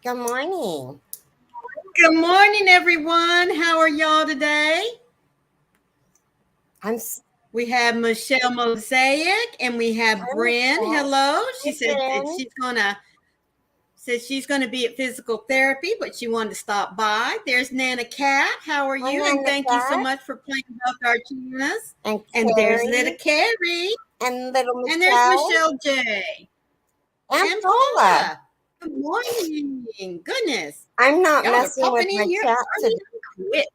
Good morning. Good morning, everyone. How are y'all today? I'm We have Michelle Mosaic and we have I'm Bryn. Michelle. Hello. She Hi, said that Bryn. she's gonna be at physical therapy, but she wanted to stop by. There's Nana Cat. How are Hi, you? And Nana thank you so Cat much for playing both our tunas. and And there's little Carrie Carrie. and little And there's Michelle Michelle J. and And Paula. Paula. Good morning. Goodness. I'm not Y'all are messing with popping in my here chat today. early quick.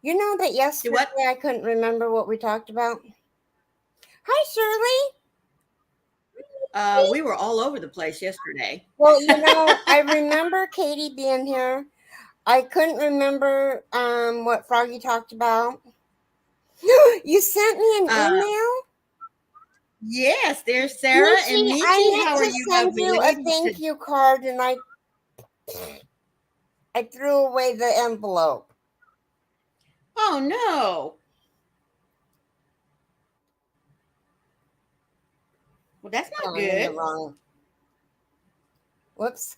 You know that Do yesterday what? I couldn't remember what we talked about? Hi, Shirley. We were all over the place yesterday. Well, I remember Katie being here. I couldn't remember what Froggy talked about. You sent me an Uh, email? yes, there's Sarah and Michi, I Michi. meant How are to you send lovely you a ladies? thank you card and I threw away the envelope. Oh no. Well, that's Oh, not I'm in good. the wrong. Whoops.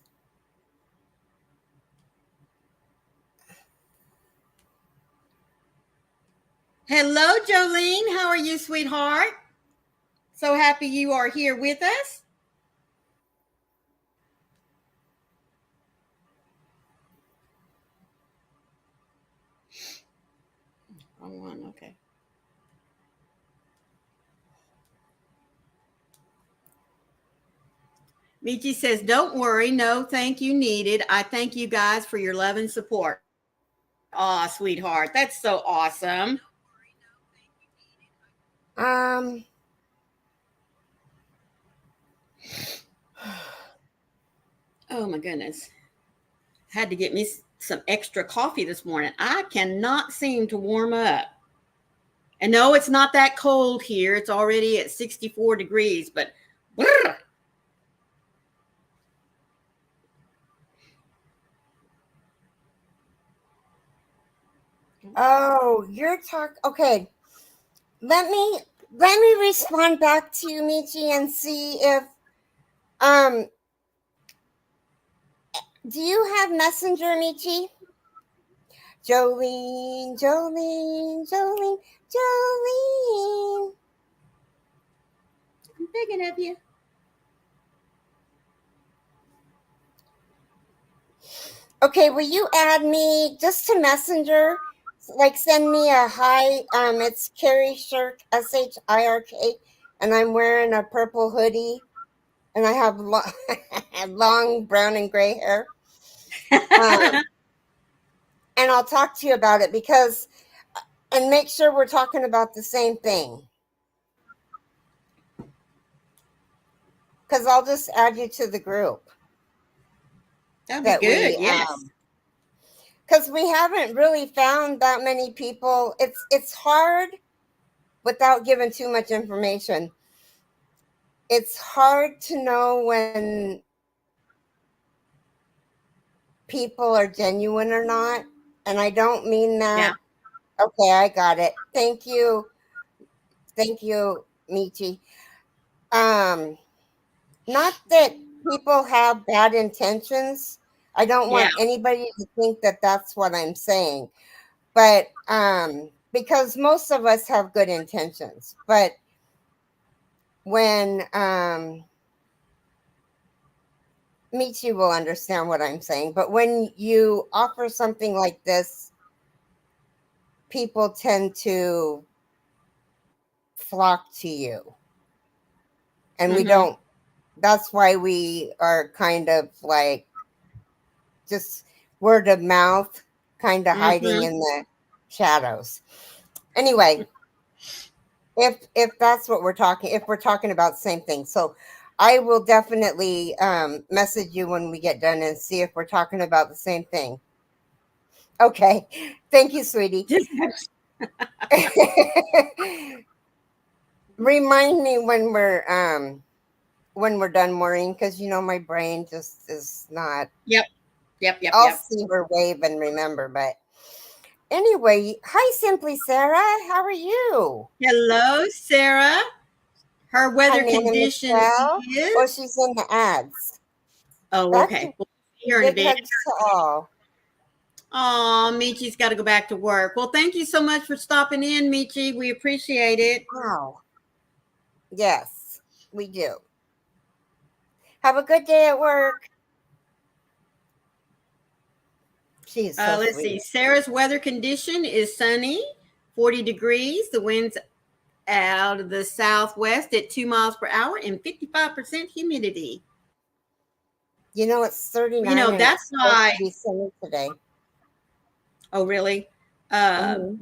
Hello, Jolene. How are you, sweetheart? So happy you are here with us. Wrong one. Okay. Michi says, "Don't worry. No, thank you needed. I thank you guys for your love and support." Aw, sweetheart. That's so awesome. Um. Oh my goodness. Had to get me some extra coffee this morning. I cannot seem to warm up. And no, it's not that cold here. It's already at 64 degrees, but brr, Oh, you're talking. Okay. Let me respond back to you, Michi, and see if um. Do you have Messenger, Michi? Jolene, Jolene, Jolene, Jolene. I'm begging of you. Okay, will you add me just to Messenger? Like send me a hi. It's Carrie Shirk, Shirk, and I'm wearing a purple hoodie, and I have long brown and gray hair. Um, and I'll talk to you about it and make sure we're talking about the same thing. Because I'll just add you to the group That'd be that good. Yes. because we haven't really found that many people. It's hard without giving too much information. It's hard to know when people are genuine or not. And I don't mean Yeah. that. Okay, I got it. Thank you. Thank you, Michi. Um, Not that people have bad intentions. I don't Yeah. want anybody to think that that's what I'm saying. But because most of us have good intentions. But when Michi will understand what I'm saying. But when you offer something like this, people tend to flock to you. And we Mm-hmm. don't, that's why we are kind of like just word of mouth, kind of hiding Mm-hmm. in the shadows. Anyway, if that's what we're talking, if we're talking about the same thing. So I will definitely message you when we get done and see if we're talking about the same thing. Okay. Thank you, sweetie. Just Remind me when we're done, Maureen, because my brain just is not. yep. Yep. Yep. I'll Yep. see her wave and remember, but anyway, hi, Simply Sarah. How are you? Hello, Sarah. Her Hi, weather Nana condition Michelle. Oh, is. she's in the ads. Oh, Back to okay. See her in a Big bit. hugs to all. Oh, Michi's got to go back to work. Well, thank you so much for stopping in, Michi. We appreciate it. Wow. Yes, we do. Have a good day at work. She's so Let's sweet. see. Sarah's weather condition is sunny, 40 degrees. The wind's out of the southwest at 2 miles per hour and 55% humidity. You know, it's 39 You know, and that's it's supposed why. to be sunny today. Oh, really? Mhm.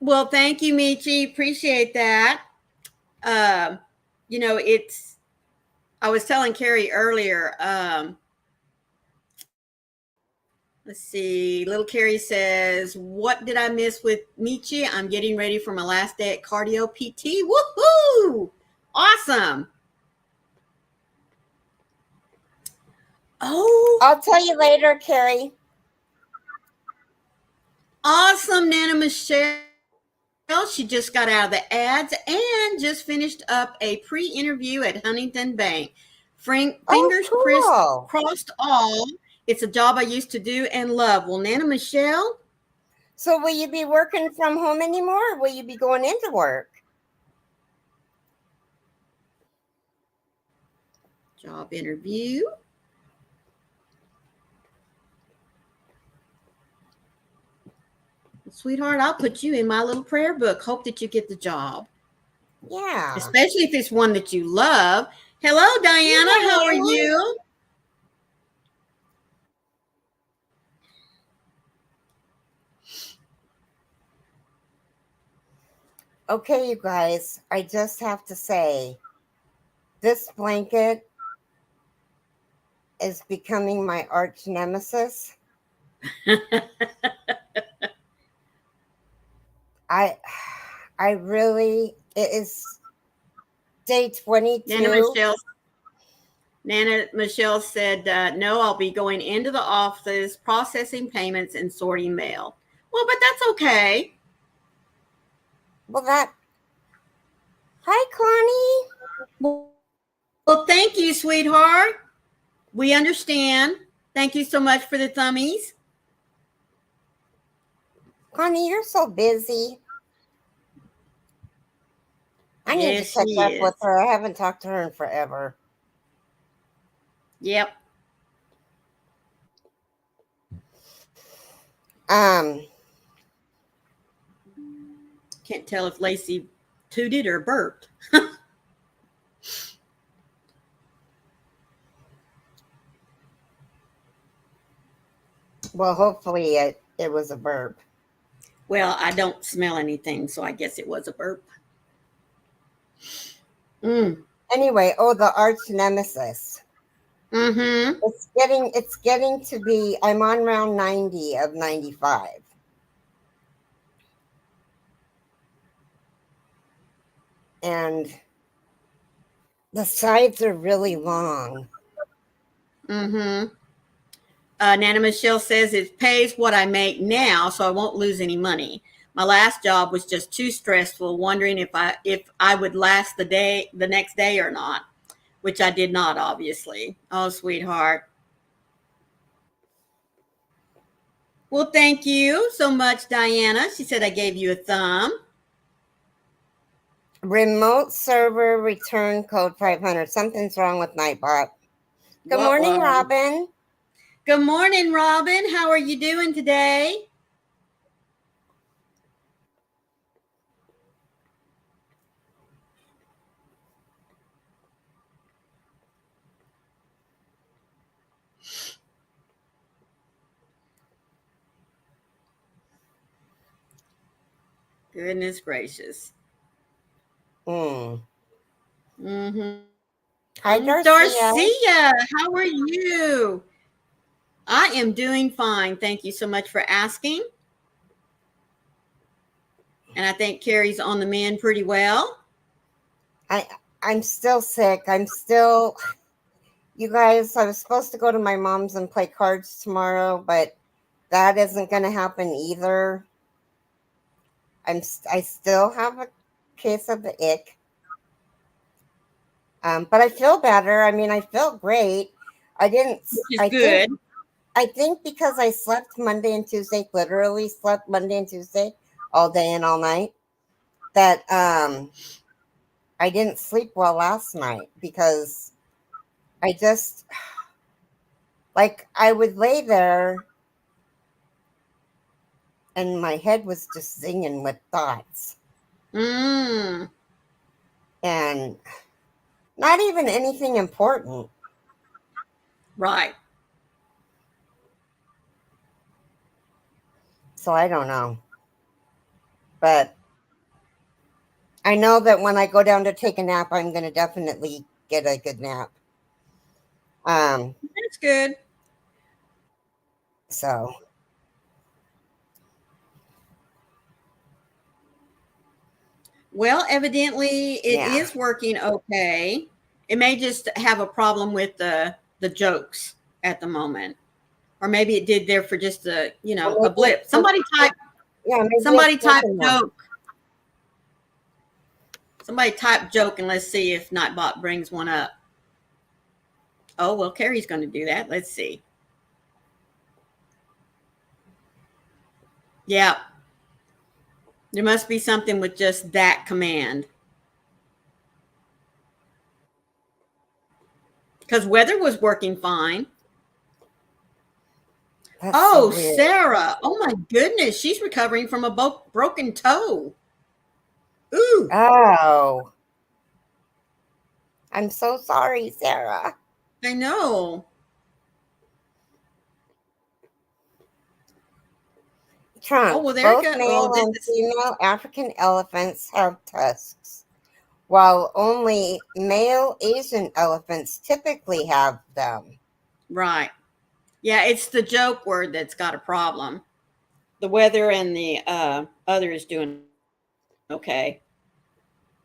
Well, thank you, Michi. Appreciate that. You know, I was telling Carrie earlier, let's see. Little Carrie says, what did I miss with Michi? I'm getting ready for my last day at cardio PT. Woohoo! Awesome. Oh, I'll tell you later, Carrie. awesome, Nana Michelle. She just got out of the ads and just finished up a pre-interview at Huntington Bank. Fingers Oh, cool. crossed all. It's a job I used to do and love. Well, Nana Michelle. So will you be working from home anymore, or will you be going into work? Job interview. Sweetheart, I'll put you in my little prayer book. Hope that you get the job. Yeah. Especially if it's one that you love. Hello, Diana. Yeah. How are you? Okay, you guys, I just have to say, this blanket is becoming my arch nemesis. I really, it is day 22. Nana Michelle said, no, I'll be going into the office, processing payments and sorting mail. Well, but that's okay. Well, hi, Connie. Well, thank you, sweetheart. We understand. Thank you so much for the thummies. Connie, you're so busy. I need to catch up with her. I haven't talked to her in forever. Yep. Can't tell if Lacey tooted or burped. Well, hopefully it was a burp. Well, I don't smell anything, so I guess it was a burp. Anyway, the arch nemesis. Mm-hmm. It's getting to be, I'm on round 90 of 95. And the sides are really long. Mm-hmm. Nana Michelle says it pays what I make now, so I won't lose any money. My last job was just too stressful, wondering if I would last the next day or not, which I did not, obviously. Oh, sweetheart. Well, thank you so much, Diana. She said I gave you a thumb. Remote server return code 500. Something's wrong with Nightbot. Good morning, Robin. Good morning, Robin. How are you doing today? Goodness gracious. Mm-hmm. Hi, Darcia. How are you? I am doing fine. Thank you so much for asking. And I think Carrie's on the mend pretty well. I'm still sick. You guys, I was supposed to go to my mom's and play cards tomorrow, but that isn't going to happen either. I still have a case of the ick. But I feel better. I mean, I feel great. I didn't. Which is I good. think. I think because I slept Monday and Tuesday, literally slept Monday and Tuesday all day and all night, that I didn't sleep well last night because I just like I would lay there and my head was just zinging with thoughts Mm, and not even anything important. right. So I don't know. But I know that when I go down to take a nap, I'm going to definitely get a good nap. That's good. So Well, evidently it yeah. is working okay. It may just have a problem with the jokes at the moment. Or maybe it did there for just Or a maybe blip. yeah, maybe it's Somebody type working now. joke. Somebody type joke and let's see if Nightbot brings one up. Oh, well, Carrie's going to do that. Let's see. Yeah. There must be something with just that command. Because weather was working fine. That's so Oh, weird. Sarah. Oh, my goodness. She's recovering from a broken toe. Ooh, Oh, I'm so sorry, Sarah. I know. Oh, Trunk. well, there it Both goes. Oh, male this and is female African elephants have tusks, while only male Asian elephants typically have them. right. Yeah, it's the joke word that's got a problem. The weather and the other is doing okay.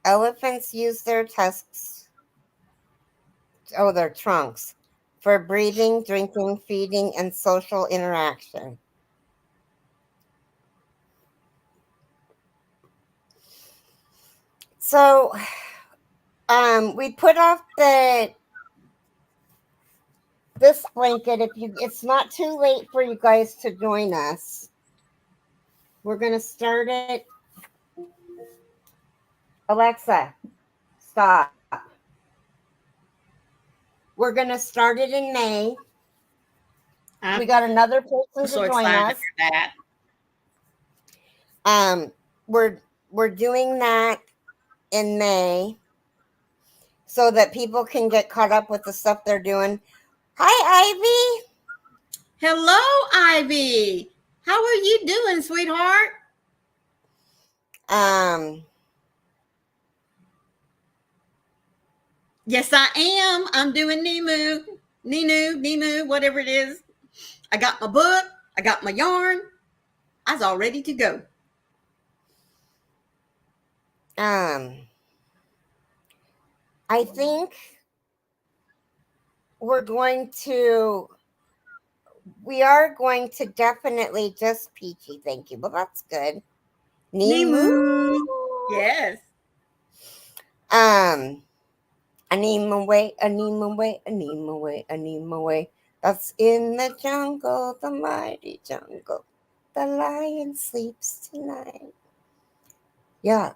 Elephants use their tusks, their trunks, for breathing, drinking, feeding, and social interaction. So, we put off this blanket. If you, it's not too late for you guys to join us. We're gonna start it. Alexa, stop. We're gonna start it in May. I'm We got another person so to join excited to us. hear that. Um, we're doing that in May so that people can get caught up with the stuff they're doing. Hi, Hello, Ivy. How are you doing, sweetheart? Ivy. Yes, I am. I'm doing Nemu, whatever it is. I got my book. I got my yarn. I was all ready to go. Um, I think we're going to we are going to definitely just Peachy, thank you. Well, that's good. Nemu. Nemu. Yes. Anima way, anima way, anima way, anima way. That's in the jungle, the mighty jungle. The lion sleeps tonight. Yuck.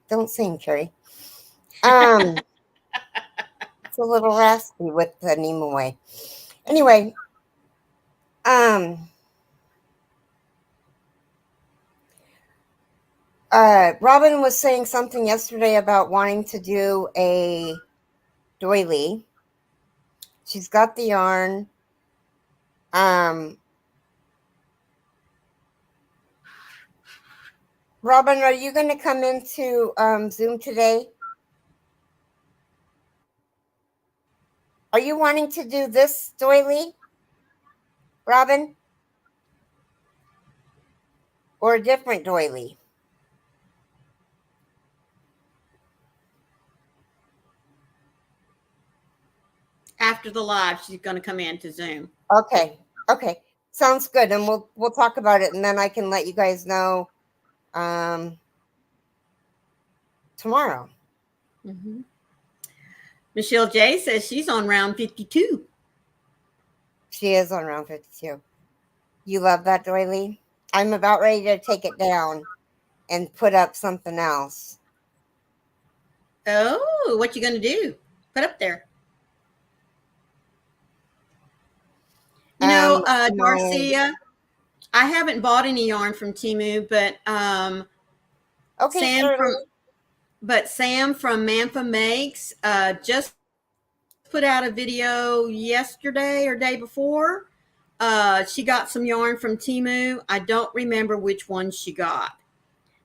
Don't sing, Carrie. It's a little raspy with the anima way. Anyway, Robin was saying something yesterday about wanting to do a doily. She's got the yarn. Robin, are you going to come into Zoom today? Are you wanting to do this doily, Robin? Or a different doily? After the live, she's going to come in to Zoom. Okay. Okay. Sounds good. And we'll talk about it and then I can let you guys know tomorrow. Mm-hmm. Michelle J says she's on round 52. She is on round 52. You love that, doily? I'm about ready to take it down and put up something else. Oh, what you gonna do? Put up there. You know, Darcia, I haven't bought any yarn from Temu, but okay, Sam from Manfa Makes just put out a video yesterday or day before. She got some yarn from Temu. I don't remember which one she got.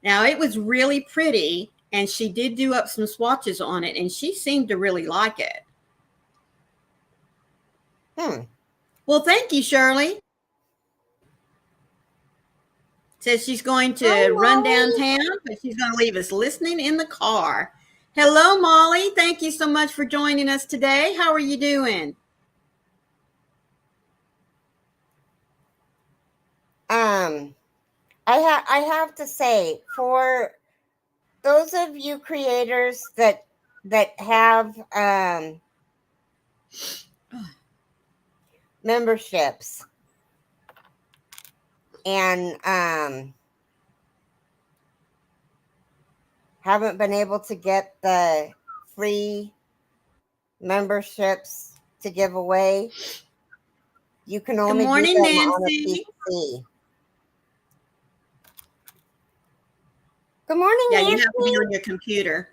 Now, it was really pretty, and she did do up some swatches on it, and she seemed to really like it. Well, thank you, Shirley. Says she's going to run downtown, but she's going to leave us listening in the car. Hello, Molly. Thank you so much for joining us today. How are you doing? I have to say, for those of you creators that have memberships and haven't been able to get the free memberships to give away, you can only Good morning, do them Nancy. on a PC. Good morning, Yeah, Nancy. you have to be on your computer.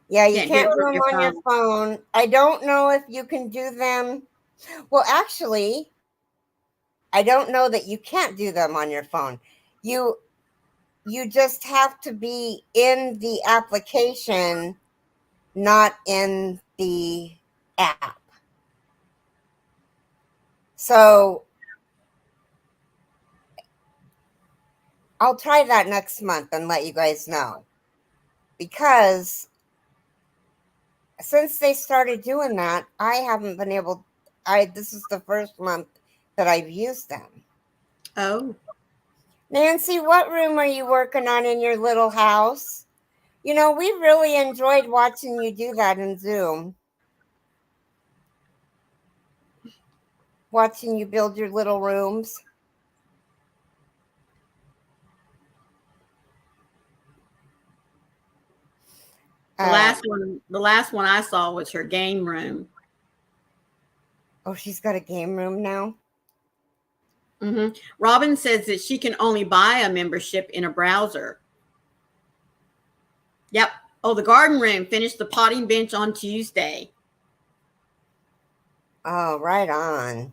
Yeah, you can't do them on your phone. I don't know if you can do them. Well, actually, I don't know that you can't do them on your phone. You just have to be in the application, not in the app. So I'll try that next month and let you guys know. Because since they started doing that, I haven't been able. This is the first month that I've used them. Oh. Nancy, what room are you working on in your little house? You know, we really enjoyed watching you do that in Zoom. Watching you build your little rooms. The last one I saw was her game room. Oh, she's got a game room now? Mm-hmm. Robin says that she can only buy a membership in a browser. Yep. Oh, the garden room finished the potting bench on Tuesday. Oh, right on.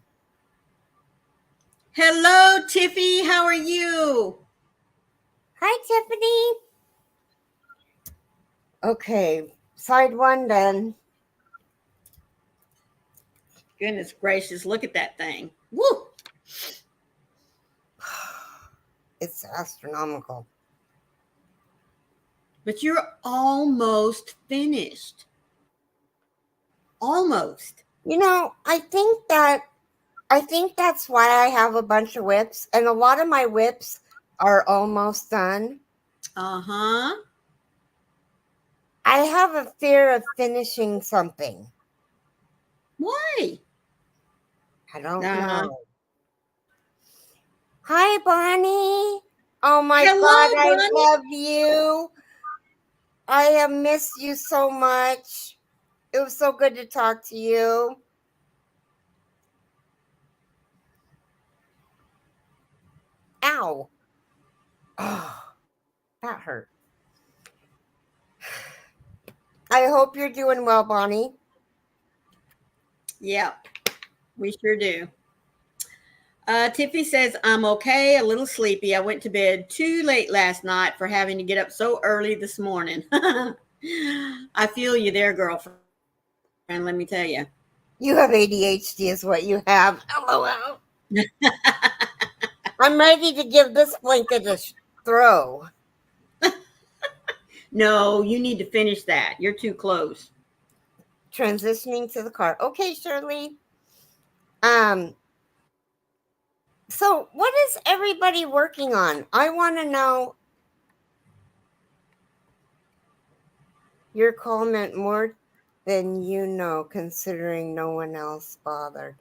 Hello, Tiffy. How are you? Hi, Tiffany. Okay, side one done. Goodness gracious, look at that thing. Woo! It's astronomical. But you're almost finished. Almost. You know, I think that's why I have a bunch of whips, and a lot of my whips are almost done. Uh-huh. I have a fear of finishing something. Why? I don't know. Hi, Bonnie. Oh my Hello, God, Bonnie. I love you. I have missed you so much. It was so good to talk to you. Ow. Oh, that hurt. I hope you're doing well, Bonnie. Yep, we sure do. Tiffy says, I'm okay, a little sleepy. I went to bed too late last night for having to get up so early this morning. I feel you there, girlfriend. Let me tell you. You have ADHD is what you have. LOL. I'm ready to give this blanket a throw. No, you need to finish that. You're too close. Transitioning to the car. Okay, Shirley. So what is everybody working on? I want to know. Your comment more then you know, considering no one else bothered.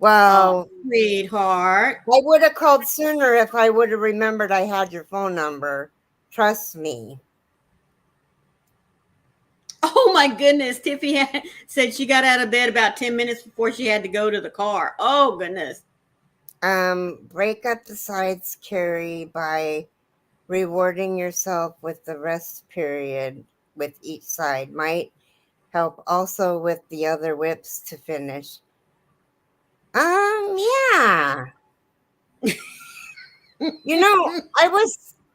Oh, Well, sweetheart. I would have called sooner if I would have remembered I had your phone number. Trust me. Oh my goodness. Said she got out of bed about 10 minutes before she had to go to the car. Oh, goodness. Break up the sides, Carrie, by rewarding yourself with the rest period with each side. Might help also with the other whips to finish. Yeah. You know,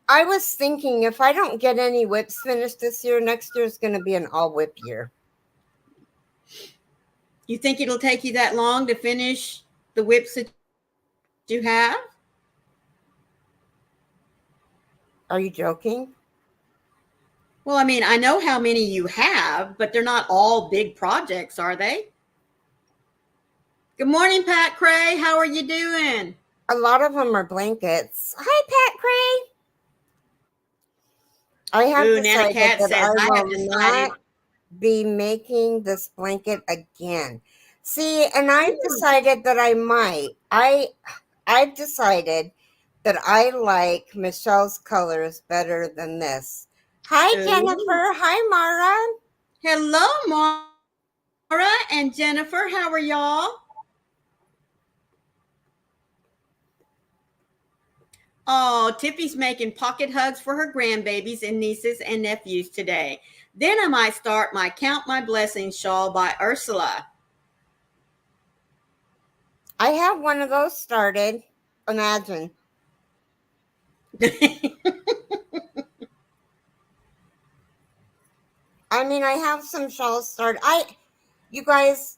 I was thinking if I don't get any whips finished this year, next year is going to be an all whip year. You think it'll take you that long to finish the whips that you have? Are you joking? Well, I mean, I know how many you have, but they're not all big projects, are they? Good morning, Pat Cray. How are you doing? A lot of them are blankets. Hi, Pat Cray. I have Ooh, Nana decided Cat that says, I I have will decided. not be making this blanket again. See, and I've decided that I might. I've decided that I like Michelle's colors better than this. Hi, Ooh. Jennifer. Hi, Mara. Hello, Mara and Jennifer. How are y'all? Oh, Tiffy's making pocket hugs for her grandbabies and nieces and nephews today. Then I might start my Count My Blessings shawl by Ursula. I have one of those started. Imagine. I mean, I have some shawls started. You guys,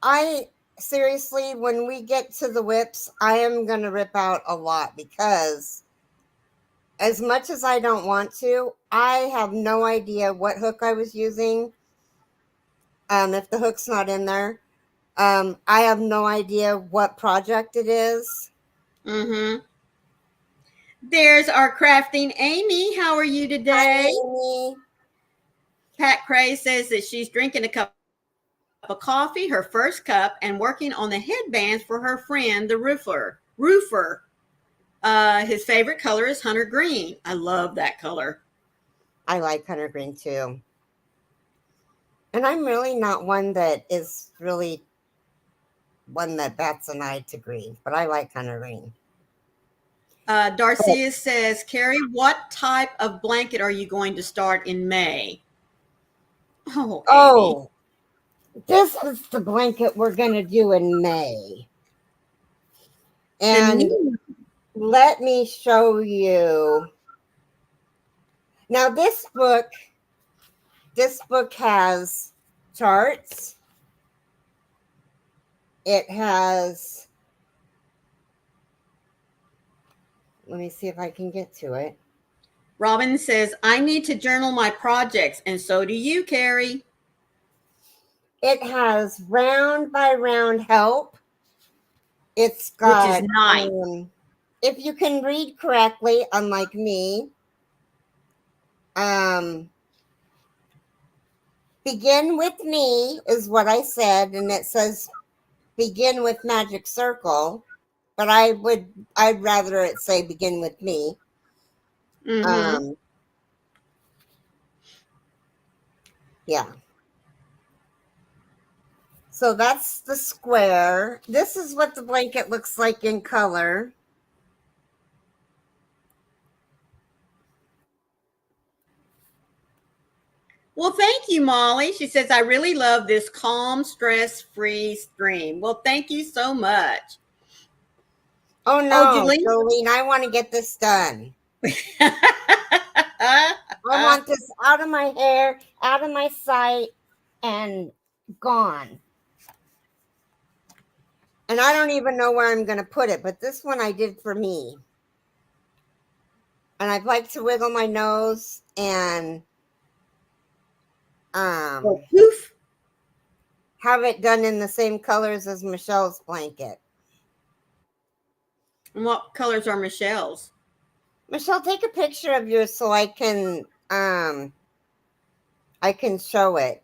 I seriously, when we get to the whips, I am going to rip out a lot because as much as I don't want to, I have no idea what hook I was using. If the hook's not in there, I have no idea what project it is. Mm-hmm. There's our crafting Amy. How are you today? Hi, Amy. Pat Cray says that she's drinking a cup of coffee, her first cup, and working on the headbands for her friend, the roofer. His favorite color is hunter green. I love that color. I like hunter green too. And I'm really not one that is really one that bats an eye to green, but I like hunter green. Darcia says, Carrie, what type of blanket are you going to start in May? Oh, this is the blanket we're going to do in May. And let me show you. Now, this book has charts. It has, let me see if I can get to it. Robin says, I need to journal my projects, and so do you, Carrie. It has round by round help. It's got, which is nice. If you can read correctly, unlike me, begin with me is what I said, and it says begin with magic circle, but I'd rather it say begin with me. Mm-hmm. Yeah. So that's the square. This is what the blanket looks like in color. Well, thank you, Molly. She says, I really love this calm, stress-free stream. Well, thank you so much. Oh, no, Jolene, I want to get this done. I want this out of my hair, out of my sight, and gone. And I don't even know where I'm going to put it, but this one I did for me. And I'd like to wiggle my nose and poof. Have it done in the same colors as Michelle's blanket. And what colors are Michelle's? Michelle, take a picture of yours so I can show it.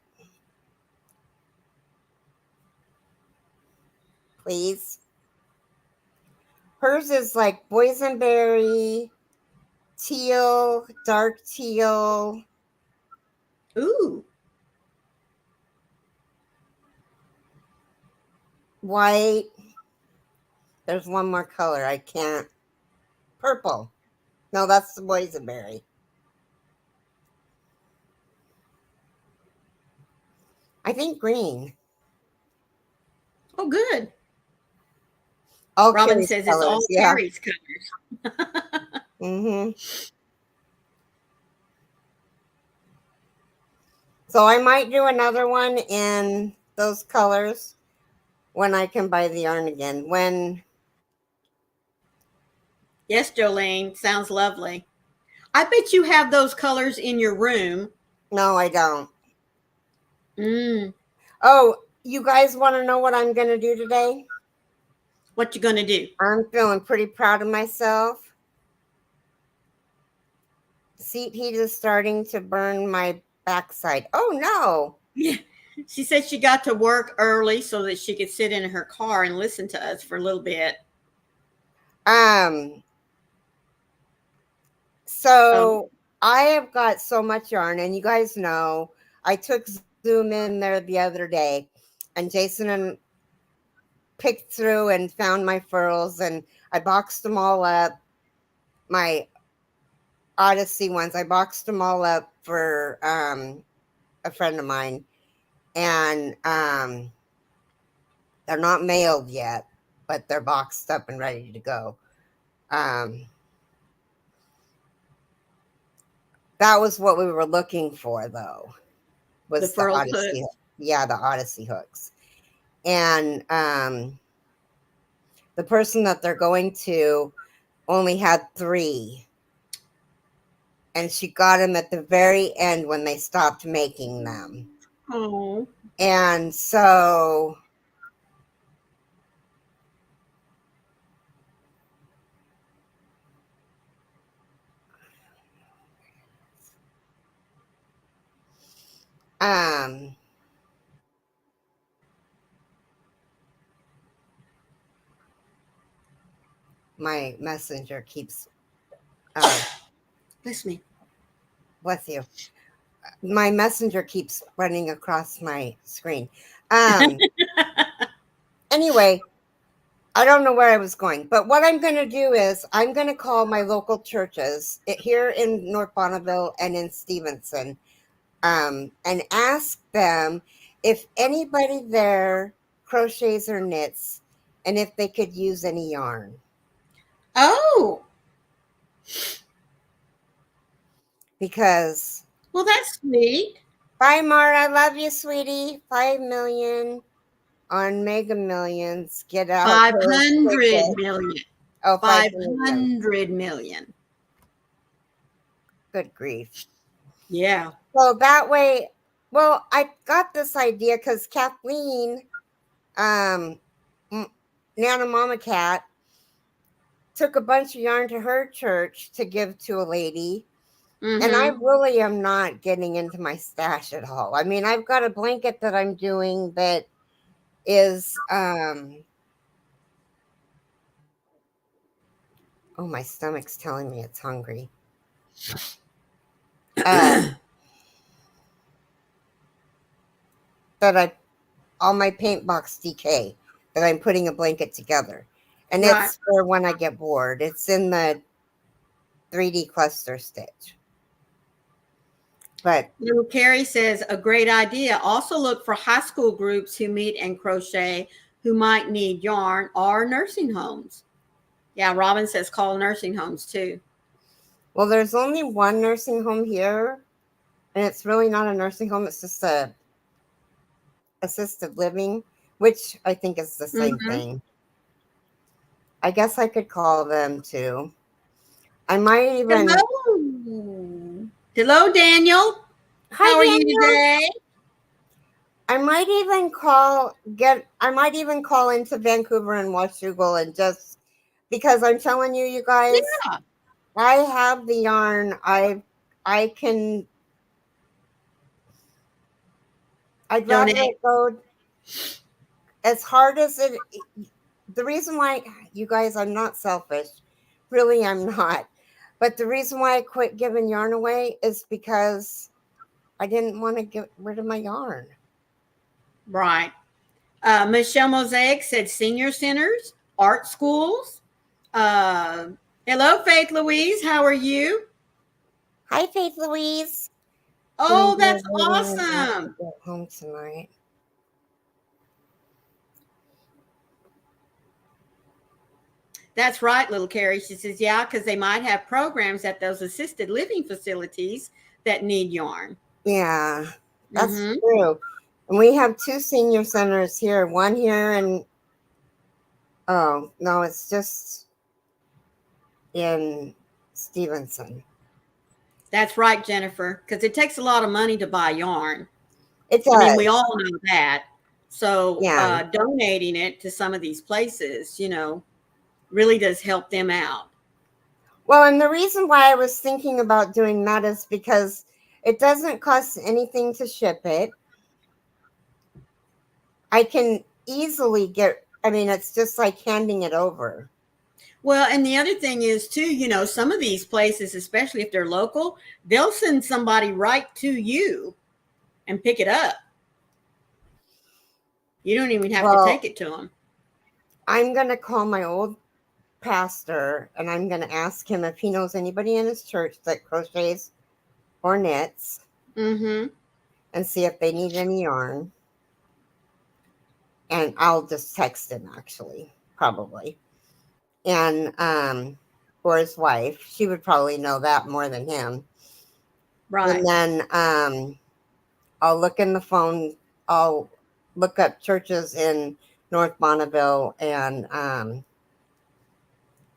please. Hers is like boysenberry, teal, dark teal, Ooh. white. There's one more color. I can't. Purple. No, that's the boysenberry. I think green. Oh, good. All Robin Carrie's says it's colors. all Yeah. Carrie's colors. Mm-hmm. So I might do another one in those colors when I can buy the yarn again. When Yes, Jolene. Sounds lovely. I bet you have those colors in your room. no, I don't. Mm. Oh, you guys want to know what I'm going to do today? What you gonna do? I'm feeling pretty proud of myself. Seat heat is starting to burn my backside. Oh no. Yeah. She said she got to work early so that she could sit in her car and listen to us for a little bit. So I have got so much yarn, and you guys know I took Zoom in there the other day, and Jason and picked through and found my furls, and I boxed them all up. My Odyssey ones, I boxed them all up for a friend of mine, and they're not mailed yet, but they're boxed up and ready to go. That was what we were looking for, though, The was the furl Odyssey. hooks. Yeah, the Odyssey hooks. And the person that they're going to only had 3. And she got them at the very end when they stopped making them. Oh. And so my messenger keeps Bless me. bless you. My messenger keeps running across my screen. Anyway, I don't know where I was going, but what I'm going to do is I'm going to call my local churches here in North Bonneville and in Stevenson, and ask them if anybody there crochets or knits, and if they could use any yarn. Oh. Because Well, that's sweet. bye, Mara. I love you, sweetie. 5 million on Mega Millions. Get out. 500 million. Oh, 500 million. Good grief. Yeah. So that way, well, I got this idea because Kathleen, Nana Mama Cat, took a bunch of yarn to her church to give to a lady. Mm-hmm. And I really am not getting into my stash at all. I mean, I've got a blanket that I'm doing that is, oh, my stomach's telling me it's hungry. That all my paint box DK that I'm putting a blanket together. And Right. it's for when I get bored. It's in the 3D cluster stitch. But Little Carrie says a great idea. Also look for high school groups who meet and crochet who might need yarn, or nursing homes. Yeah, Robin says call nursing homes too. well, there's only one nursing home here, and it's really not a nursing home. It's just a assisted living, which I think is the same thing. I guess I could call them too. I might even. Hello, Daniel. Hi, How are Daniel. you today? I might even call into Vancouver and Washougal, and just because I'm telling you, you guys, Yeah. I have the yarn. I'd rather Donate. it go as hard as it. the reason why, you guys, I'm not selfish. Really, I'm not. But the reason why I quit giving yarn away is because I didn't want to get rid of my yarn. Right. Michelle Mosaic said senior centers, art schools. Uh, Hello, Faith Louise. How are you? Hi, Faith Louise. Oh, that's awesome. Get home tonight. That's right, little Carrie. She says, yeah, because they might have programs at those assisted living facilities that need yarn. Yeah, that's Mm-hmm. true. And we have 2 senior centers here. One here and oh no, it's just in Stevenson. That's right, Jennifer, because it takes a lot of money to buy yarn. It does. I mean, we all know that. So Yeah. donating it to some of these places, really does help them out. Well, and the reason why I was thinking about doing that is because it doesn't cost anything to ship it. I can easily it's just like handing it over. Well, and the other thing is too, some of these places, especially if they're local, they'll send somebody right to you and pick it up. You don't even have to take it to them. I'm going to call my old pastor and I'm going to ask him if he knows anybody in his church that crochets or knits, mm-hmm. and see if they need any yarn. And I'll just text him, actually, probably. And or his wife, she would probably know that more than him. Right. And then I'll look in the phone. I'll look up churches in North Bonneville and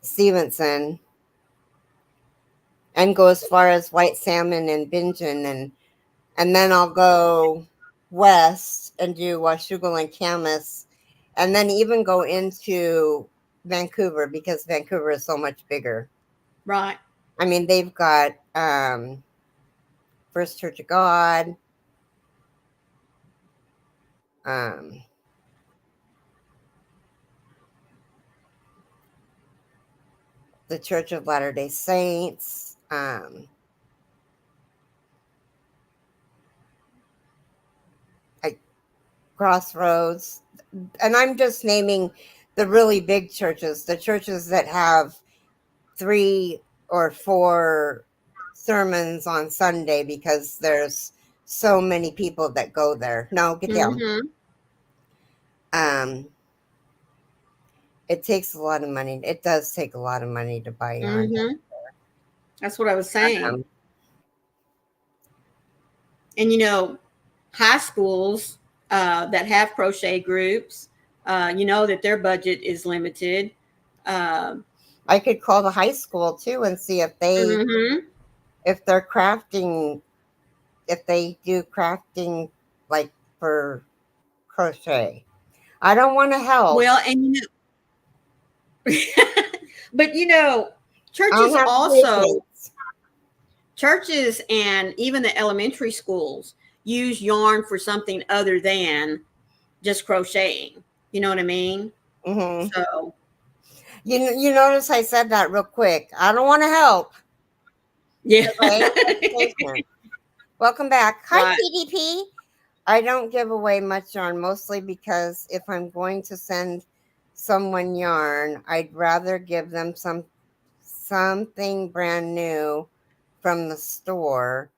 Stevenson, and go as far as White Salmon and Bingen, and then I'll go west and do Washougal and Camas, and then even go into Vancouver because Vancouver is so much bigger. Right. I mean, they've got First Church of God, the Church of Latter-day Saints, Crossroads, and I'm just naming the really big churches, the churches that have 3 or 4 sermons on Sunday because there's so many people that go there. No, get down. Mm-hmm. It takes a lot of money. It does take a lot of money to buy yarn. Mm-hmm. That's what I was saying. And high schools that have crochet groups, that their budget is limited. I could call the high school too and see if if they're crafting, if they do crafting like for crochet. I don't want to help. Well, and but churches also, churches and even the elementary schools use yarn for something other than just crocheting. You know what I mean? Mm-hmm. So you notice I said that real quick. I don't want to help. Yeah. Welcome back. Hi, Right. PDP. I don't give away much yarn, mostly because if I'm going to send someone yarn, I'd rather give them something brand new from the store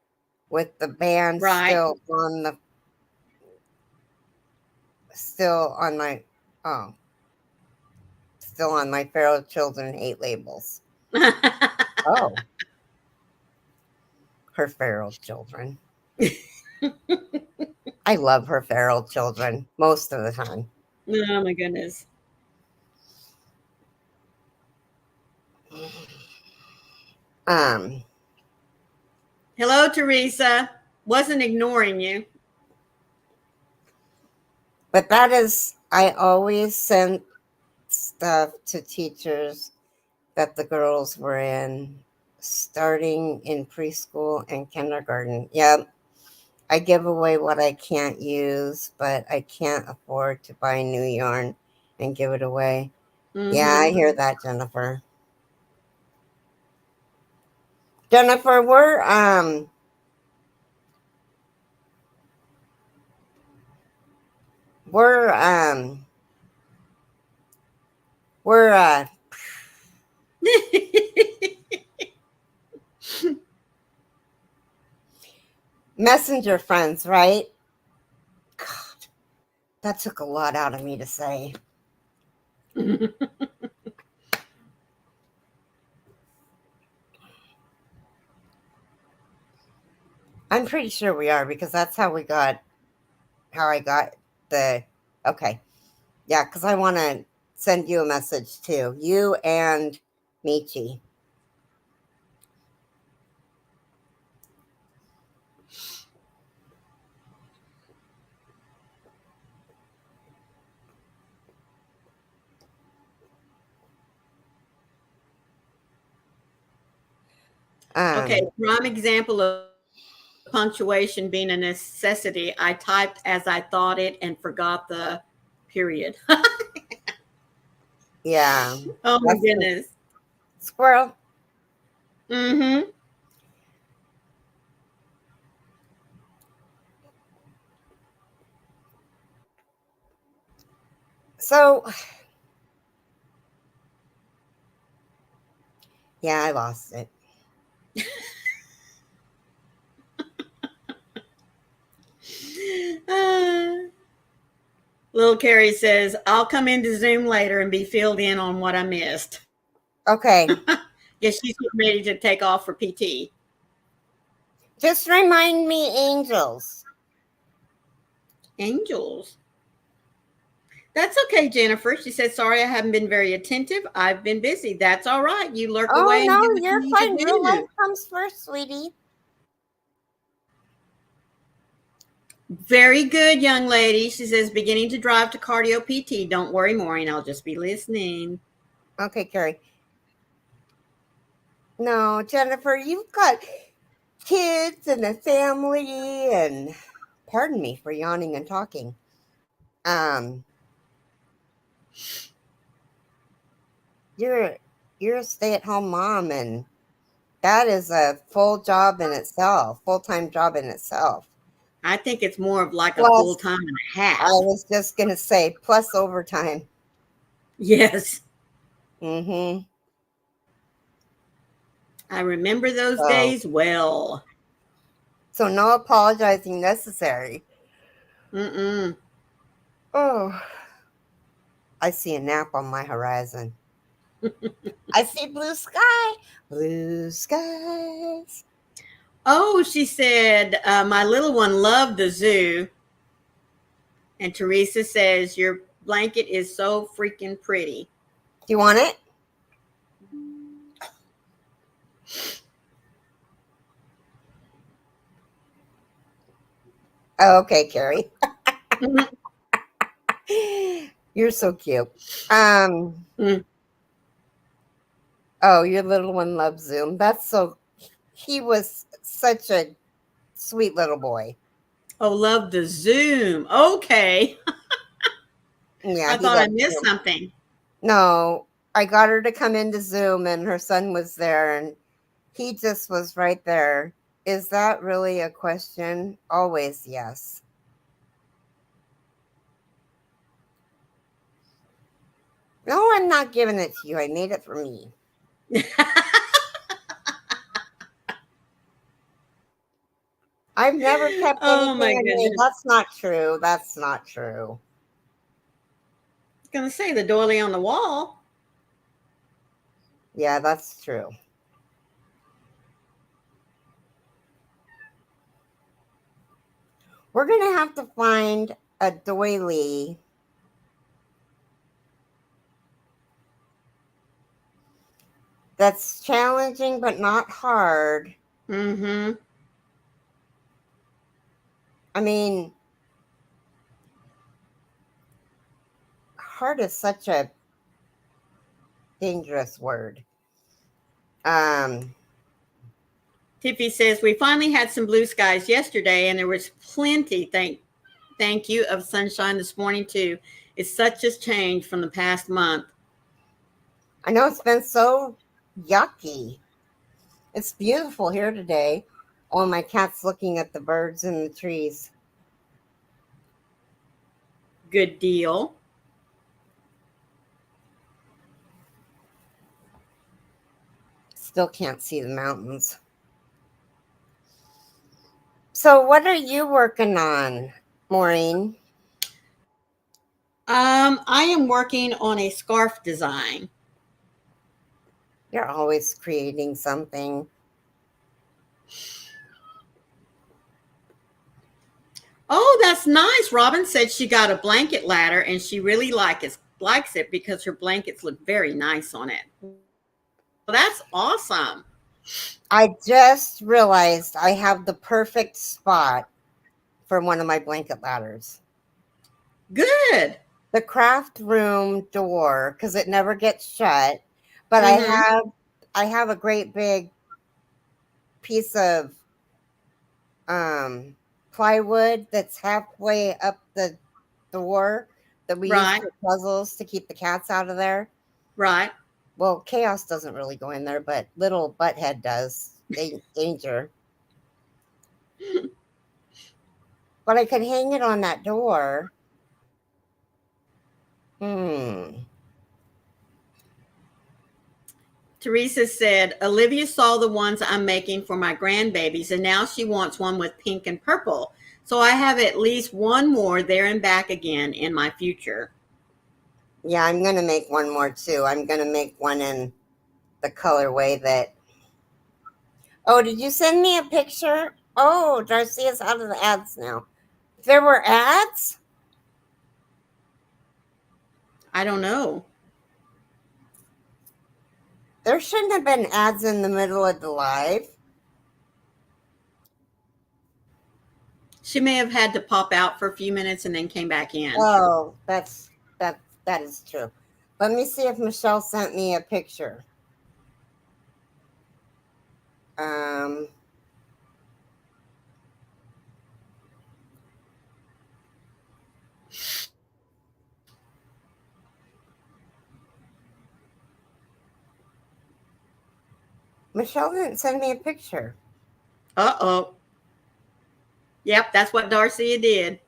with the band still on my Feral Children Hate labels. Oh. Her feral children. I love her feral children most of the time. Oh my goodness. Hello, Teresa. Wasn't ignoring you. But I always sent stuff to teachers that the girls were in, starting in preschool and kindergarten. Yep. I give away what I can't use, but I can't afford to buy new yarn and give it away. Yeah, I hear that, Jennifer. Jennifer, we're we're messenger friends, right? God, that took a lot out of me to say. I'm pretty sure we are because that's how I got the okay. Yeah, because I want to send you a message too. You and Michi. Okay, prime example of punctuation being a necessity. I typed as I thought it and forgot the period. Yeah. Oh my That's the goodness. squirrel. Mm-hmm. So yeah, I lost it. Little Carrie says, I'll come into Zoom later and be filled in on what I missed. Okay. Yeah, she's ready to take off for PT. Just remind me, angels. Angels. That's okay, Jennifer. She said, sorry, I haven't been very attentive. I've been busy. That's all right. You lurk Oh away and no, do what you you're need to fine. Real life do. comes first, sweetie. Very good, young lady. She says, beginning to drive to cardio PT. Don't worry, Maureen. I'll just be listening. Okay, Carrie. No, Jennifer, you've got kids and a family, and pardon me for yawning and talking. Um, you're a stay-at-home mom, and that is a full job in itself, full-time job in itself. I think it's more of like a full Plus, time and a I half. was just gonna say, plus overtime. Yes. Mm-hmm. I remember those So, days well. so no apologizing necessary. Mm-mm. Oh, I see a nap on my horizon. I see blue skies. Oh, she said, my little one loved the zoo. And Teresa says, your blanket is so freaking pretty. Do you want it? Oh, okay, Carrie. You're so cute. Um, Mm. oh, your little one loves Zoom. That's so he was such a sweet little boy. Oh, love the Zoom. Okay. Yeah, I he thought I loves missed Zoom. something. No, I got her to come into Zoom and her son was there and he just was right there. Is that really a question? Always yes. No, I'm not giving it to you. I made it for me. I've never kept Oh anything my I made. goodness. That's not true. That's not true. I was going to say the doily on the wall. Yeah, that's true. We're going to have to find a doily that's challenging but not hard. Mm-hmm. I mean, hard is such a dangerous word. Um, Tiffy says, we finally had some blue skies yesterday and there was plenty, thank you, of sunshine this morning too. It's such a change from the past month. I know it's been so yucky. It's beautiful here today. Oh, my cat's looking at the birds in the trees. Good deal. Still can't see the mountains. So, what are you working on, Maureen? I am working on a scarf design. You're always creating something. Oh, that's nice. Robin said she got a blanket ladder and she really likes it because her blankets look very nice on it. Well, that's awesome. I just realized I have the perfect spot for one of my blanket ladders. Good. The craft room door, because it never gets shut. But Mm-hmm. I have a great big piece of plywood that's halfway up the door that we use Right. for puzzles to keep the cats out of there. Right. Well, Chaos doesn't really go in there, but little Butthead does. Danger. But I could hang it on that door. Hmm. Teresa said, Olivia saw the ones I'm making for my grandbabies, and now she wants one with pink and purple. So I have at least one more there and back again in my future. Yeah, I'm going to make one more too. I'm going to make one in the colorway that. Oh, did you send me a picture? Oh, Darcia's out of the ads now. There were ads? I don't know. There shouldn't have been ads in the middle of the live. She may have had to pop out for a few minutes and then came back in. Oh, that is true. Let me see if Michelle sent me a picture. Um Michelle didn't send me a picture. Uh-oh. Yep, that's what Darcia did.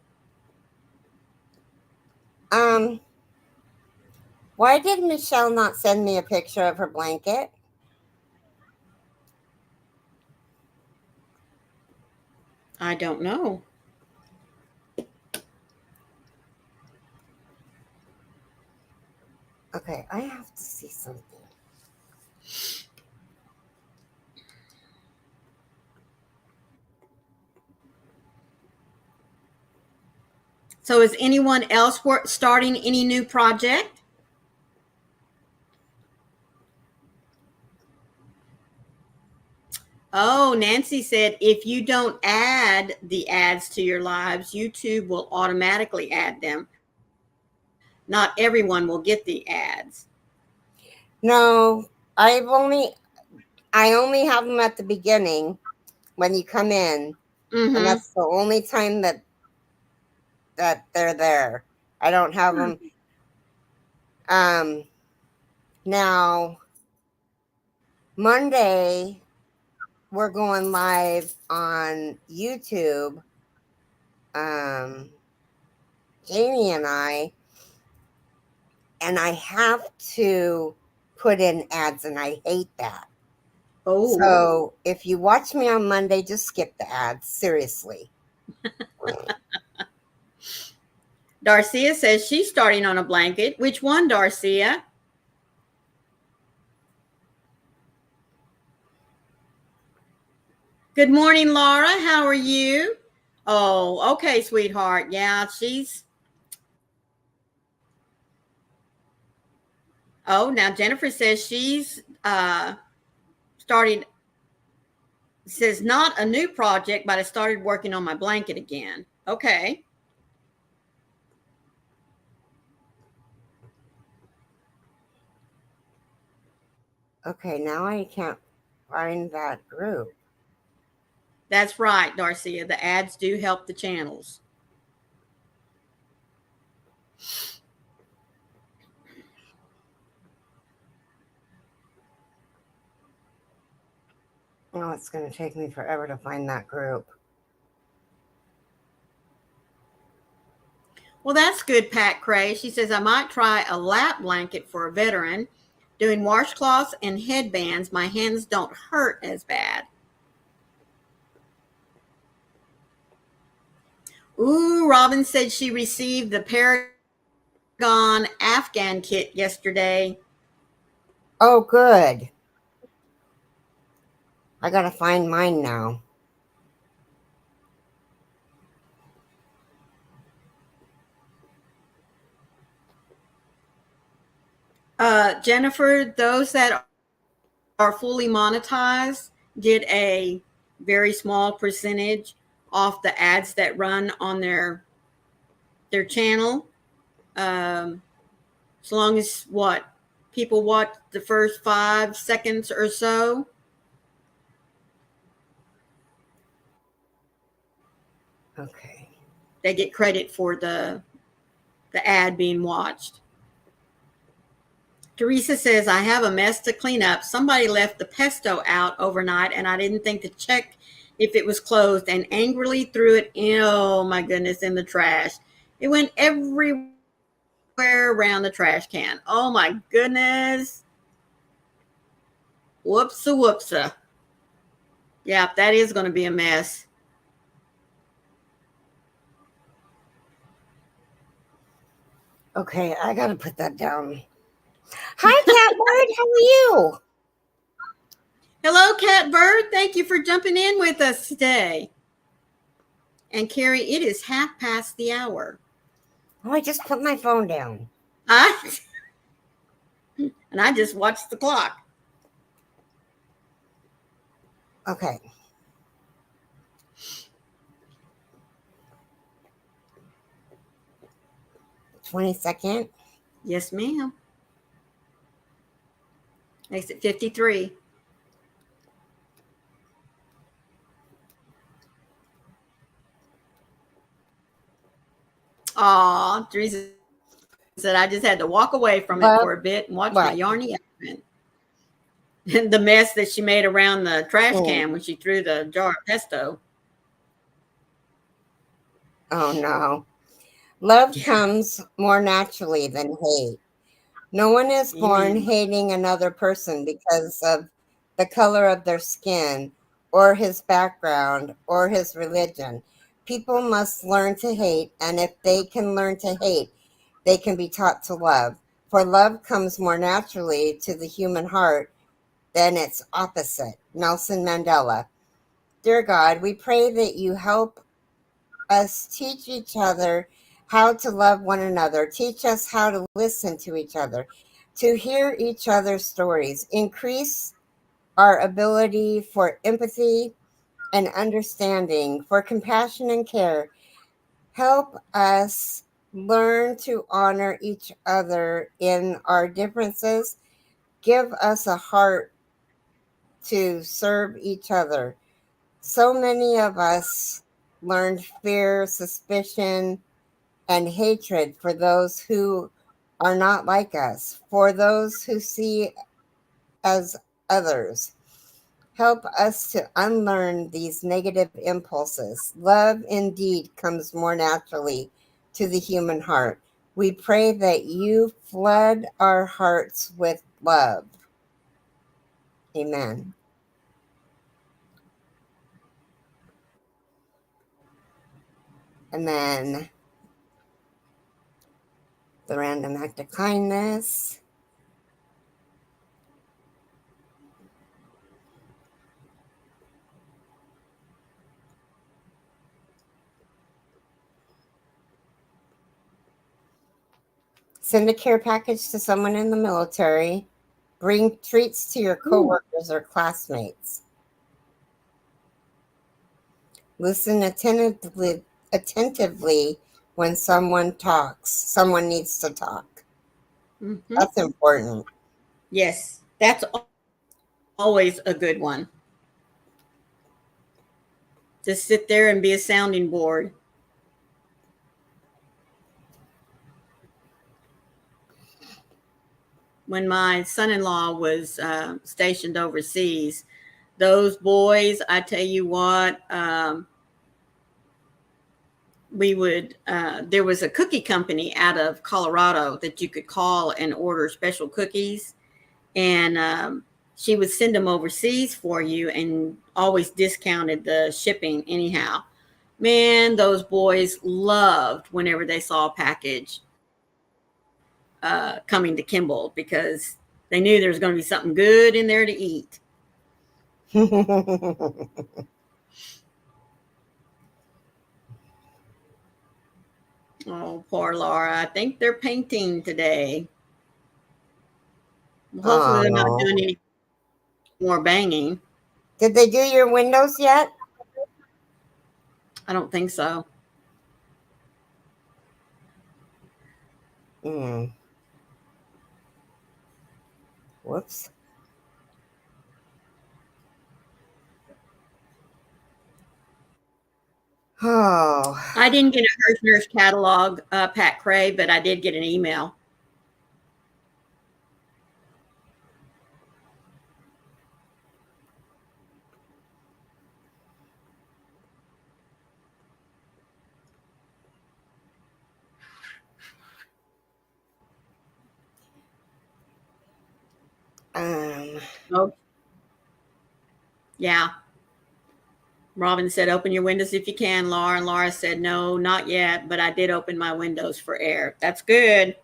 Um Why did Michelle not send me a picture of her blanket? I don't know. Okay, I have to see something. So is anyone else starting any new project? Oh, Nancy said if you don't add the ads to your lives, YouTube will automatically add them. Not everyone will get the ads. No, I only have them at the beginning when you come in, and Mm-hmm. that's the only time that they're there. I don't have them. Now Monday we're going live on YouTube. Jamie and I have to put in ads, and I hate that. Oh, So if you watch me on Monday, just skip the ads. Seriously. Darcia says she's starting on a blanket. Which one, Darcia? Good morning, Laura. How are you? Oh, okay, sweetheart. Yeah, she's. Oh, now Jennifer says she's starting. Says not a new project, but I started working on my blanket again. Okay. Okay, now I can't find that group. That's right, Darcia. The ads do help the channels. know it's going to take me forever to find that group. Well, that's good, Pat Cray. She says, I might try a lap blanket for a veteran. Doing washcloths and headbands, my hands don't hurt as bad. Ooh, Robin said she received the Paragon Afghan kit yesterday. Oh, good. I got to find mine now. Jennifer, those that are fully monetized get a very small percentage off the ads that run on their channel. As long as people watch the first 5 seconds or so. Okay. They get credit for the ad being watched. Teresa says, I have a mess to clean up. Somebody left the pesto out overnight and I didn't think to check if it was closed and angrily threw it oh my goodness, in the trash. It went everywhere around the trash can. Oh my goodness. Whoopsa whoopsa. Yeah, that is going to be a mess. Okay, I got to put that down. Hi, Catbird. How are you? Hello, Catbird. Thank you for jumping in with us today. And Carrie, it is 1/2 the hour. Oh, I just put my phone down. And I just watched the clock. Okay. $22nd. Yes, ma'am. Makes it 53. Aw, Teresa said I just had to walk away from it for a bit and watch my yarny elephant. And the mess that she made around the trash can when she threw the jar of pesto. Oh, no. Love comes more naturally than hate. No one is born hating another person because of the color of their skin or his background or his religion. People must learn to hate, and if they can learn to hate, they can be taught to love. For love comes more naturally to the human heart than its opposite. Nelson Mandela. Dear God, we pray that you help us teach each other how to love one another. Teach us how to listen to each other, to hear each other's stories. Increase our ability for empathy and understanding, for compassion and care. Help us learn to honor each other in our differences. Give us a heart to serve each other. So many of us learned fear, suspicion, and hatred for those who are not like us, for those who see as others. Help us to unlearn these negative impulses. Love indeed comes more naturally to the human heart. We pray that you flood our hearts with love. Amen. And then the random act of kindness. Send a care package to someone in the military. Bring treats to your coworkers or classmates. Listen attentively when someone talks. Someone needs to talk. Mm-hmm. That's important. Yes, that's always a good one. Just sit there and be a sounding board. When my son-in-law was stationed overseas, those boys, I tell you what, we would, there was a cookie company out of Colorado that you could call and order special cookies. And she would send them overseas for you and always discounted the shipping anyhow. Man, those boys loved whenever they saw a package coming to Kimball because they knew there was going to be something good in there to eat. Oh, poor Laura. I think they're painting today. Well, hopefully they're not doing any more banging. Did they do your windows yet? I don't think so. Whoops. Oh. I didn't get a Hirschner's catalog, Pat Cray, but I did get an email. Oh, yeah. Robin said, open your windows if you can, Laura. And Laura said, no, not yet, but I did open my windows for air. That's good.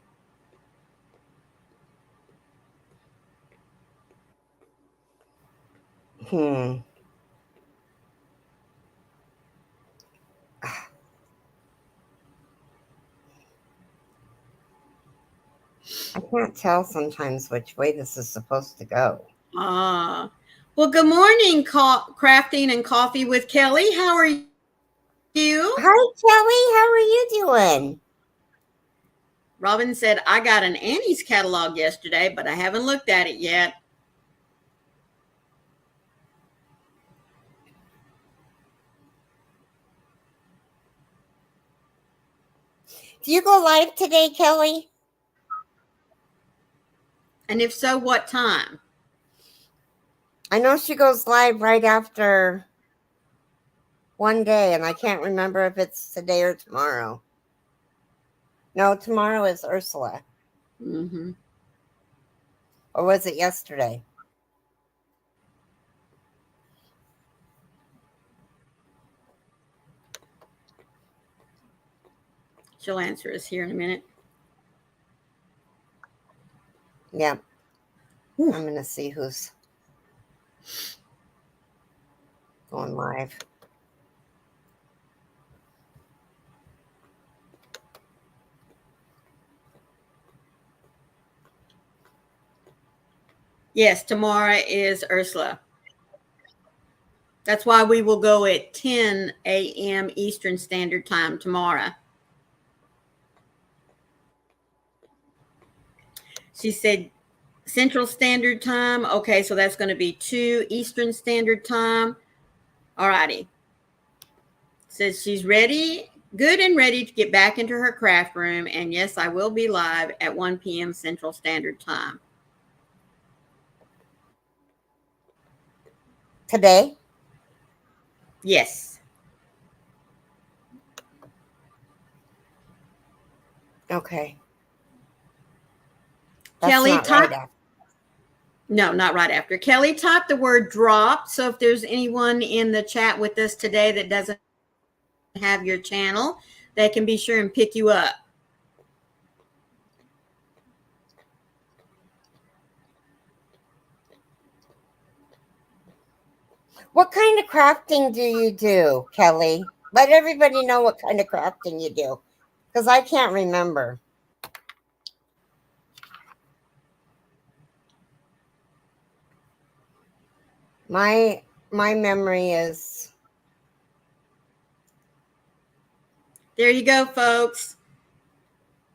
I can't tell sometimes which way this is supposed to go. Well, good morning, Crafting and Coffee with Kelly. How are you? Hi, Kelly. How are you doing? Robin said, I got an Annie's catalog yesterday, but I haven't looked at it yet. Do you go live today, Kelly? And if so, what time? I know she goes live right after one day, and I can't remember if it's today or tomorrow. No, tomorrow is Ursula. Mm-hmm. Or was it yesterday? She'll answer us here in a minute. Yeah. I'm going to see who's going live. Yes, tomorrow is Ursula. That's why we will go at 10 a.m. Eastern Standard Time tomorrow. She said Central Standard Time. Okay, so that's going to be 2 Eastern Standard Time. All righty. Says she's ready, good and ready to get back into her craft room. And yes, I will be live at 1 p.m. Central Standard Time. Today? Yes. Okay. Kelly, not right after. No, not right after. Kelly, type the word drop. So if there's anyone in the chat with us today that doesn't have your channel, they can be sure and pick you up. What kind of crafting do you do, Kelly? Let everybody know what kind of crafting you do, because I can't remember. My memory is... There you go, folks.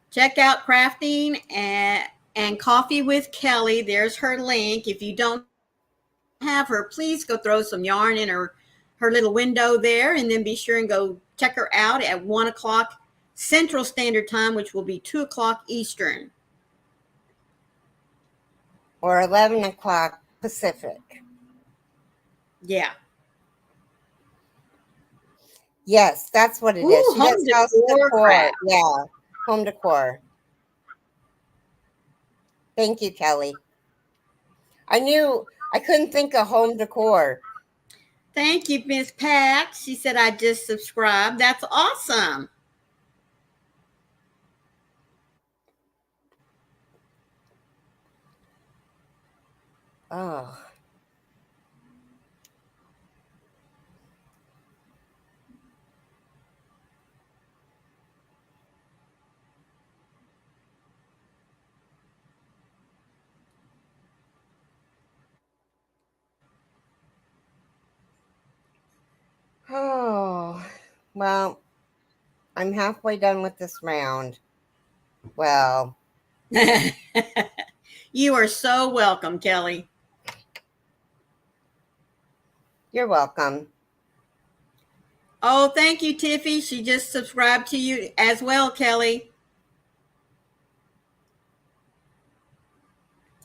Check out Crafting and Coffee with Kelly. There's her link. If you don't have her, please go throw some yarn in her little window there, and then be sure and go check her out at 1 o'clock Central Standard Time, which will be 2 o'clock Eastern. Or 11 o'clock Pacific. Yeah. Yes, that's what it is. Ooh, She home does house decor decor. craft. Yeah, home decor. Thank you, Kelly. I knew I couldn't think of home decor. Thank you, Miss Pat. She said I just subscribed. That's awesome. Oh. Oh. Well, I'm halfway done with this round. Well, You are so welcome, Kelly. you're welcome. Oh, thank you, Tiffy. She just subscribed to you as well, Kelly.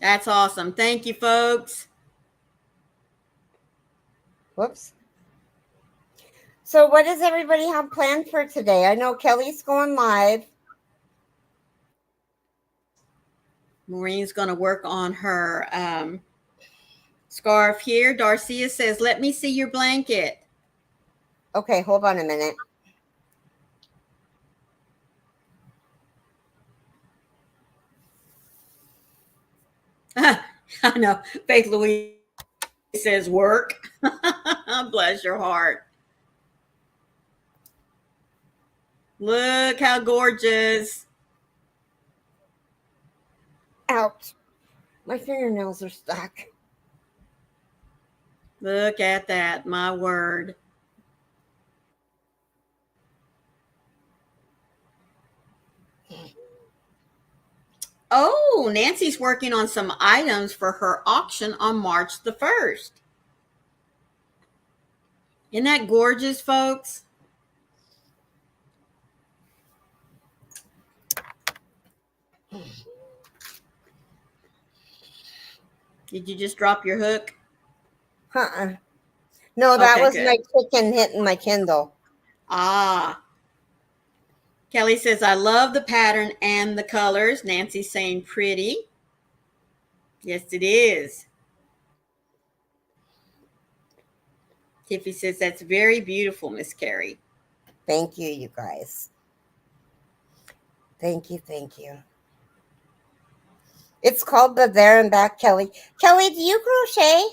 That's awesome. Thank you, folks. Whoops. So, what does everybody have planned for today? I know Kelly's going live. Maureen's going to work on her scarf here. Darcia says, let me see your blanket. Okay, hold on a minute. I know. Faith Louise says, work. Bless your heart. Look how gorgeous. Ouch. My fingernails are stuck. Look at that. My word. Oh, Nancy's working on some items for her auction on March the 1st. Isn't that gorgeous, folks? Did you just drop your hook? Uh-uh. No, that Okay, was good. my chicken hitting my Kindle. Ah. Kelly says, I love the pattern and the colors. Nancy's saying pretty. Yes, it is. Tiffy says, that's very beautiful, Miss Carrie. Thank you, you guys. Thank you, thank you. It's called the There and Back Kelly. Kelly, do you crochet?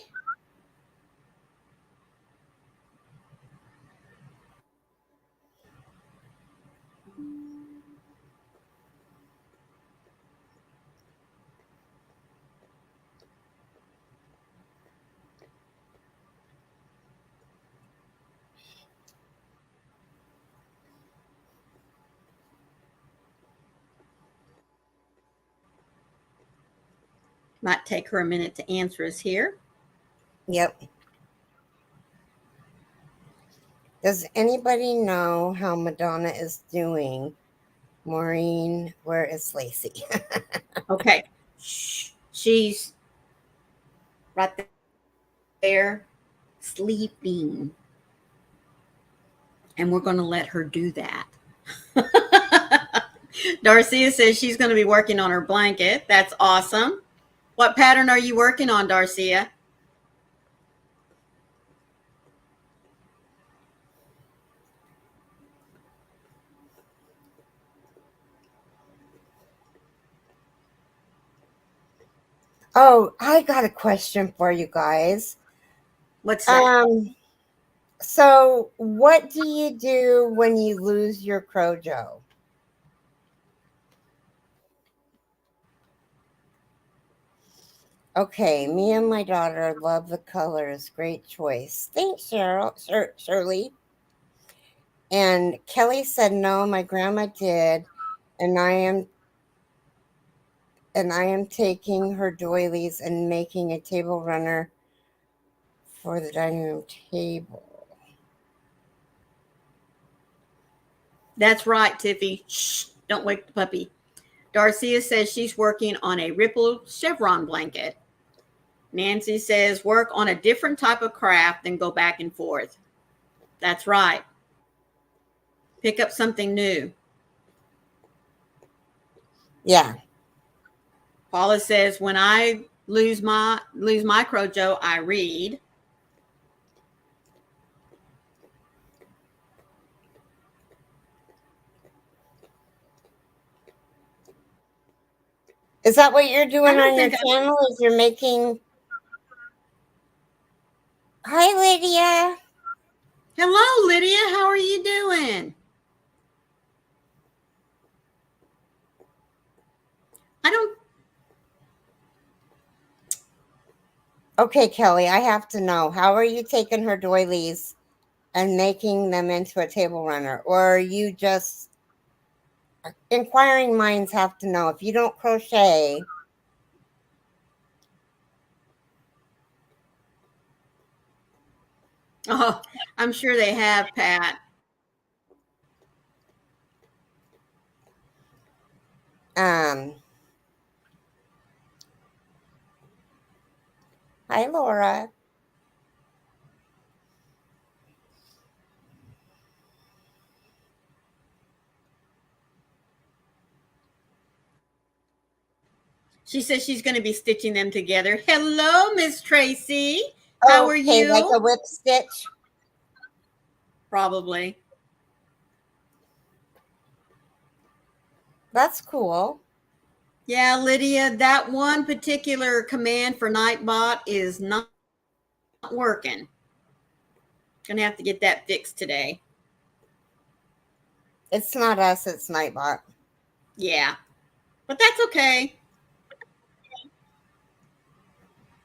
Might take her a minute to answer us here. Yep. Does anybody know how Madonna is doing? Maureen, where is Lacey? Okay. Shh. She's right there sleeping. And we're going to let her do that. Darcia says she's going to be working on her blanket. That's awesome. What pattern are you working on, Darcia? Oh, I got a question for you guys. What's that? So what do you do when you lose your Crojo? Okay, me and my daughter love the colors. Great choice. Thanks, Shirley. And Kelly said no, my grandma did, and I am taking her doilies and making a table runner for the dining room table. That's right, Tiffy. Shh, don't wake the puppy. Darcia says she's working on a ripple chevron blanket. Nancy says, work on a different type of craft than go back and forth. That's right. Pick up something new. Yeah. Paula says, when I lose Microjo, I read. Is that what you're doing on your channel? Is you're making... Hi, Lydia. Hello, Lydia. How are you doing? I don't... Okay, Kelly, I have to know. How are you taking her doilies and making them into a table runner? Or are you just... Inquiring minds have to know. If you don't crochet... Oh, I'm sure they have, Pat. Hi, Laura. She says she's going to be stitching them together. Hello, Miss Tracy. How are you? Like a whip stitch? Probably. That's cool. Yeah, Lydia, that one particular command for Nightbot is not working. Gonna have to get that fixed today. It's not us, it's Nightbot. Yeah, but that's okay.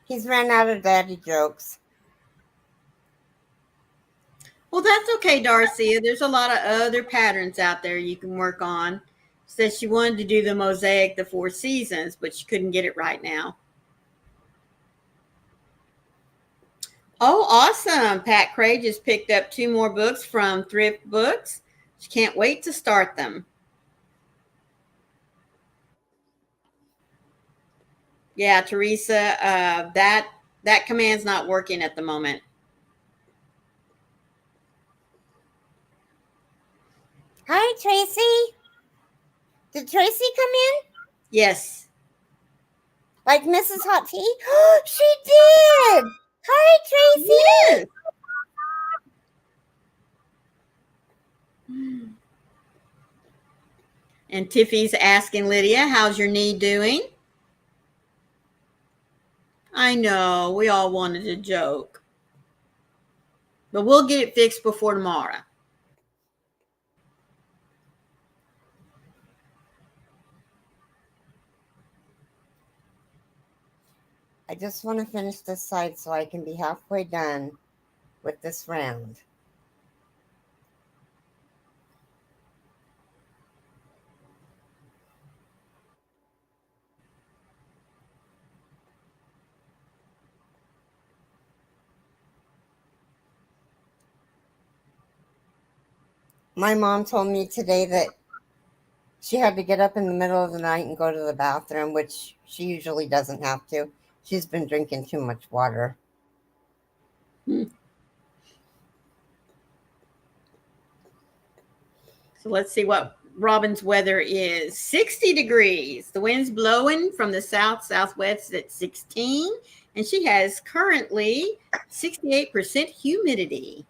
He's ran out of daddy jokes. Well, that's okay, Darcy. There's a lot of other patterns out there you can work on. Says she wanted to do the mosaic, the 4 seasons, but she couldn't get it right now. Oh, awesome. Pat Cray just picked up 2 more books from Thrift Books. She can't wait to start them. Yeah, Teresa, that command's not working at the moment. Hi, Tracy. Did Tracy come in? Yes. Like Mrs. Hot Tea? She did. Hi, Tracy. Yes. And Tiffy's asking Lydia, how's your knee doing? I know, we all wanted a joke. But we'll get it fixed before tomorrow. I just want to finish this side so I can be halfway done with this round. My mom told me today that she had to get up in the middle of the night and go to the bathroom, which she usually doesn't have to. She's been drinking too much water. So let's see what Robin's weather is. 60 degrees. The wind's blowing from the south-southwest at 16. And she has currently 68% humidity.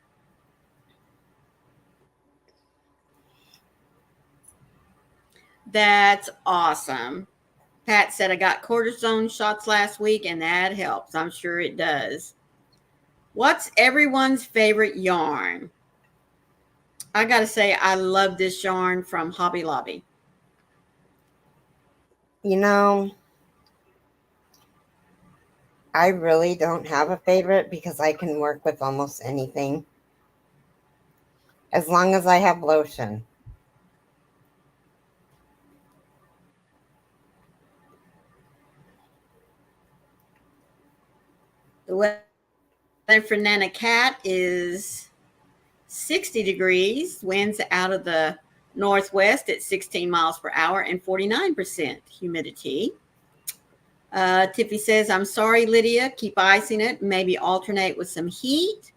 That's awesome. Pat said I got cortisone shots last week and that helps. I'm sure it does. What's everyone's favorite yarn? I got to say, I love this yarn from Hobby Lobby. You know, I really don't have a favorite because I can work with almost anything. As long as I have lotion. The weather for Nana Cat is 60 degrees, winds out of the northwest at 16 miles per hour and 49% humidity. Tiffy says, I'm sorry, Lydia. Keep icing it. Maybe alternate with some heat.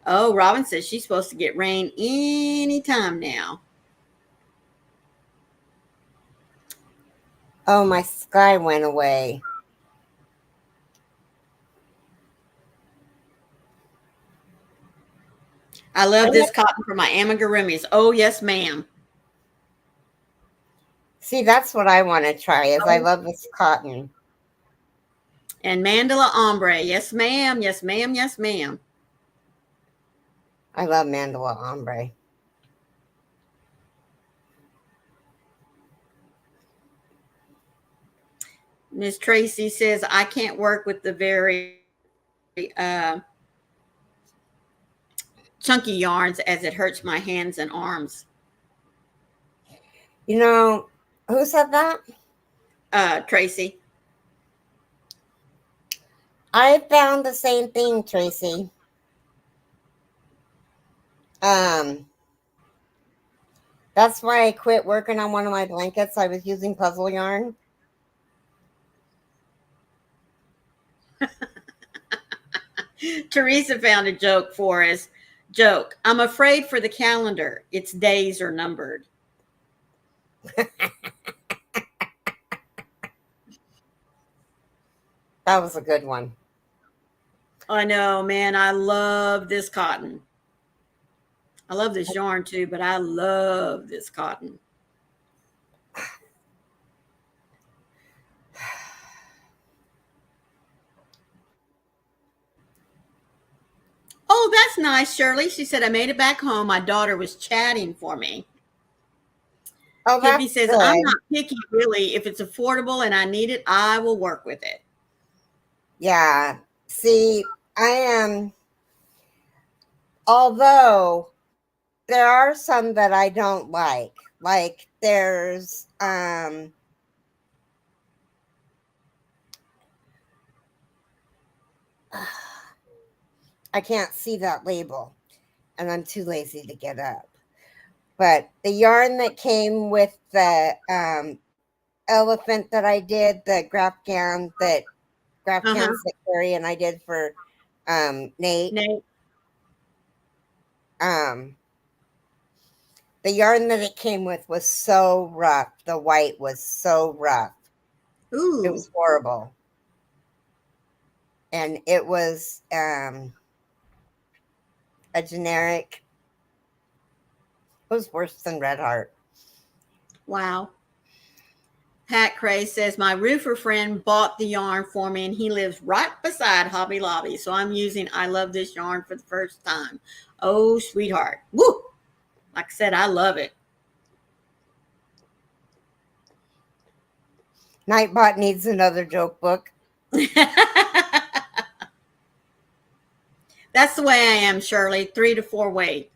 Oh, Robin says she's supposed to get rain anytime now. Oh, my sky went away. I love this cotton for my amigurumis. Oh, yes, ma'am. See, that's what I want to try. Is I love this cotton. And mandala ombre. Yes, ma'am. Yes, ma'am. Yes, ma'am. I love mandala ombre. Miss Tracy says, I can't work with the very chunky yarns as it hurts my hands and arms. You know, who said that? Tracy. I found the same thing, Tracy. That's why I quit working on one of my blankets. I was using puzzle yarn. Teresa found a joke for us. Joke. I'm afraid for the calendar. Its days are numbered. That was a good one. I know, man. I love this cotton. I love this yarn too, but I love this cotton. Oh, that's nice, Shirley. She said, I made it back home. My daughter was chatting for me. Oh, that's Tiffy says, good. I'm not picky, really. If it's affordable and I need it, I will work with it. Yeah. See, I am. Although there are some that I don't like. Like there's I can't see that label and I'm too lazy to get up. But the yarn that came with the elephant that I did, the graph gowns that Carrie and I did for Nate. The yarn that it came with was so rough. The white was so rough. Ooh. It was horrible. And it was a generic. It was worse than Red Heart. Wow. Pat Cray says, my roofer friend bought the yarn for me and he lives right beside Hobby Lobby. So I'm using I Love This Yarn for the first time. Oh, sweetheart. Woo! Like I said, I love it. Nightbot needs another joke book. That's the way I am, Shirley. 3 to 4 weight.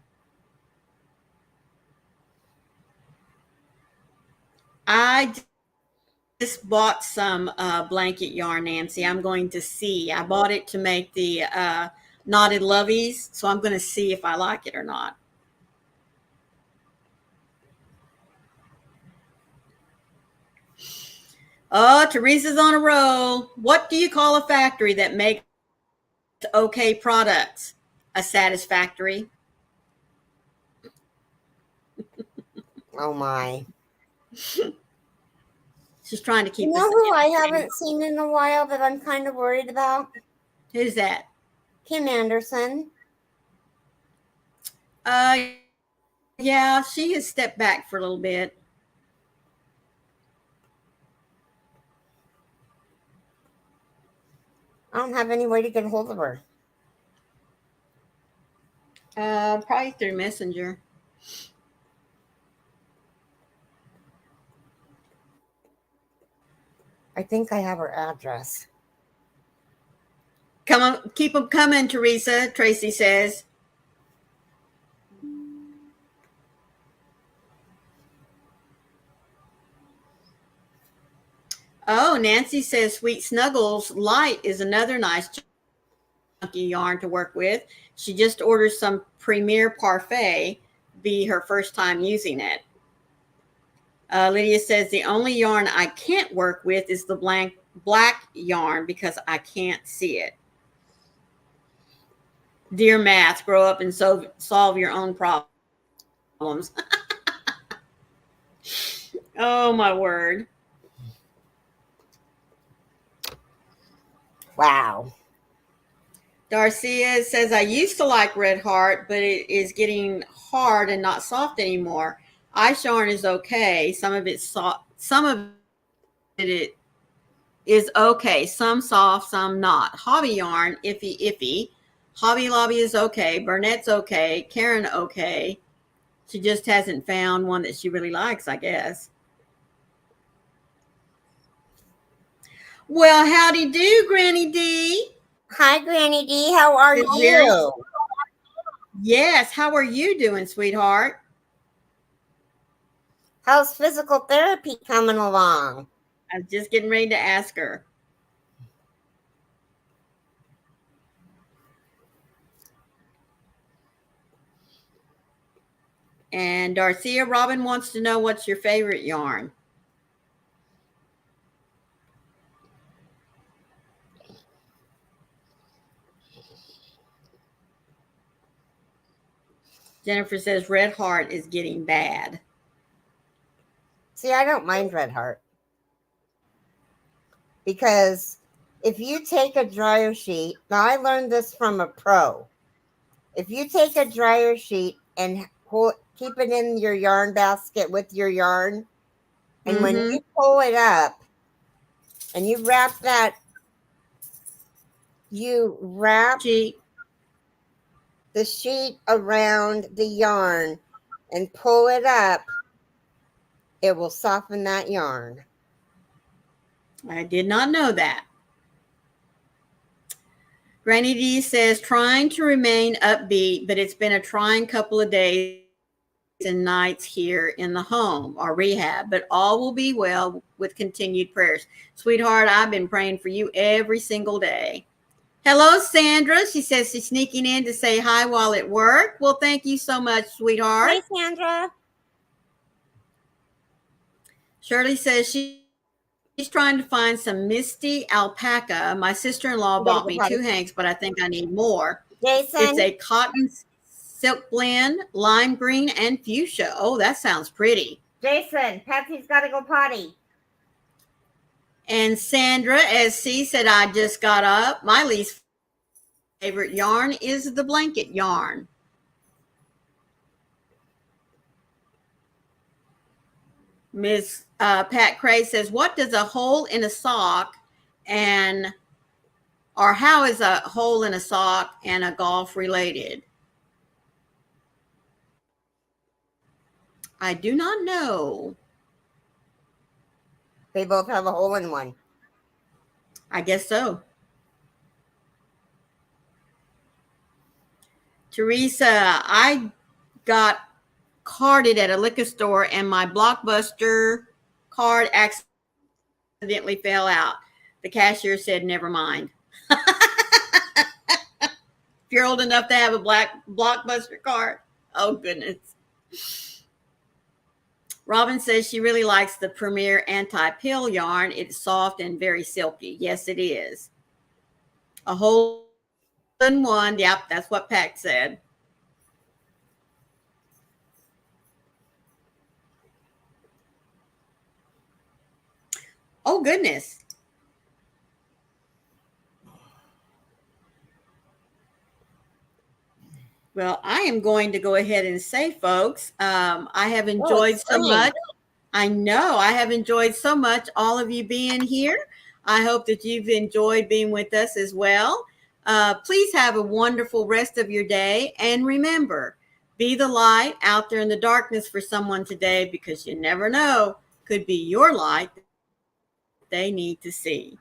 I just bought some blanket yarn, Nancy. I'm going to see. I bought it to make the knotted loveys, so I'm going to see if I like it or not. Oh, Teresa's on a roll. What do you call a factory that makes okay products? A satisfactory. Oh my. She's trying to keep You know who I haven't seen in a while that I'm kind of worried about? Who's that? Kim Anderson. Yeah, she has stepped back for a little bit. I don't have any way to get a hold of her. Probably through Messenger. I think I have her address. Come on, keep them coming, Teresa, Tracy says. Oh, Nancy says Sweet Snuggles Light is another nice chunky yarn to work with. She just ordered some Premier Parfait, be her first time using it. Lydia says the only yarn I can't work with is the black yarn because I can't see it. Dear math, grow up and solve your own problems. Oh, my word. Wow. Darcia says, I used to like Red Heart, but it is getting hard and not soft anymore. Ice yarn is okay. Some of it's soft. Some of it is okay. Some soft, some not. Hobby yarn, iffy. Hobby Lobby is okay. Burnett's okay. Karen okay. She just hasn't found one that she really likes, I guess. Well, howdy do, Granny D. Hi, Granny D. How are Good you? Yes. How are you doing, sweetheart? How's physical therapy coming along? I was just getting ready to ask her. And Darcia Robin wants to know what's your favorite yarn. Jennifer says Red Heart is getting bad. See, I don't mind Red Heart. Because if you take a dryer sheet, now I learned this from a pro. If you take a dryer sheet and keep it in your yarn basket with your yarn, and when you pull it up and you wrap the sheet around the yarn and pull it up, it will soften that yarn. I did not know that. Granny D says, trying to remain upbeat, but it's been a trying couple of days and nights here in the home or rehab, but all will be well with continued prayers. Sweetheart, I've been praying for you every single day. Hello, Sandra. She says she's sneaking in to say hi while at work. Well, thank you so much, sweetheart. Hi, Sandra. Shirley says she's trying to find some Misty alpaca. My sister-in-law bought me 2 hanks, but I think I need more. Jason. It's a cotton silk blend, lime green, and fuchsia. Oh, that sounds pretty. Jason, Patsy's got to go potty. And Sandra, as C said, I just got up. My least favorite yarn is the blanket yarn. Miss Pat Cray says, what does a hole in a sock or how is a hole in a sock and a golf related? I do not know. They both have a hole in one. I guess so. Teresa, I got carded at a liquor store and my Blockbuster card accidentally fell out. The cashier said, never mind. If you're old enough to have a Blockbuster card. Oh, goodness. Robin says she really likes the Premier Anti-Pill yarn. It's soft and very silky. Yes, it is. A hole in one. Yep, that's what Pat said. Oh, goodness. Well, I am going to go ahead and say, folks, I have enjoyed so much. I know I have enjoyed so much all of you being here. I hope that you've enjoyed being with us as well. Please have a wonderful rest of your day. And remember, be the light out there in the darkness for someone today, because you never know, could be your light they need to see.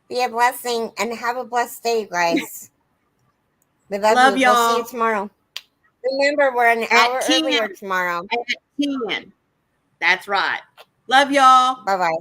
Be a blessing and have a blessed day, guys. We love y'all. We'll see you tomorrow. Remember, we're an hour earlier tomorrow. At 10. That's right. Love y'all. Bye-bye.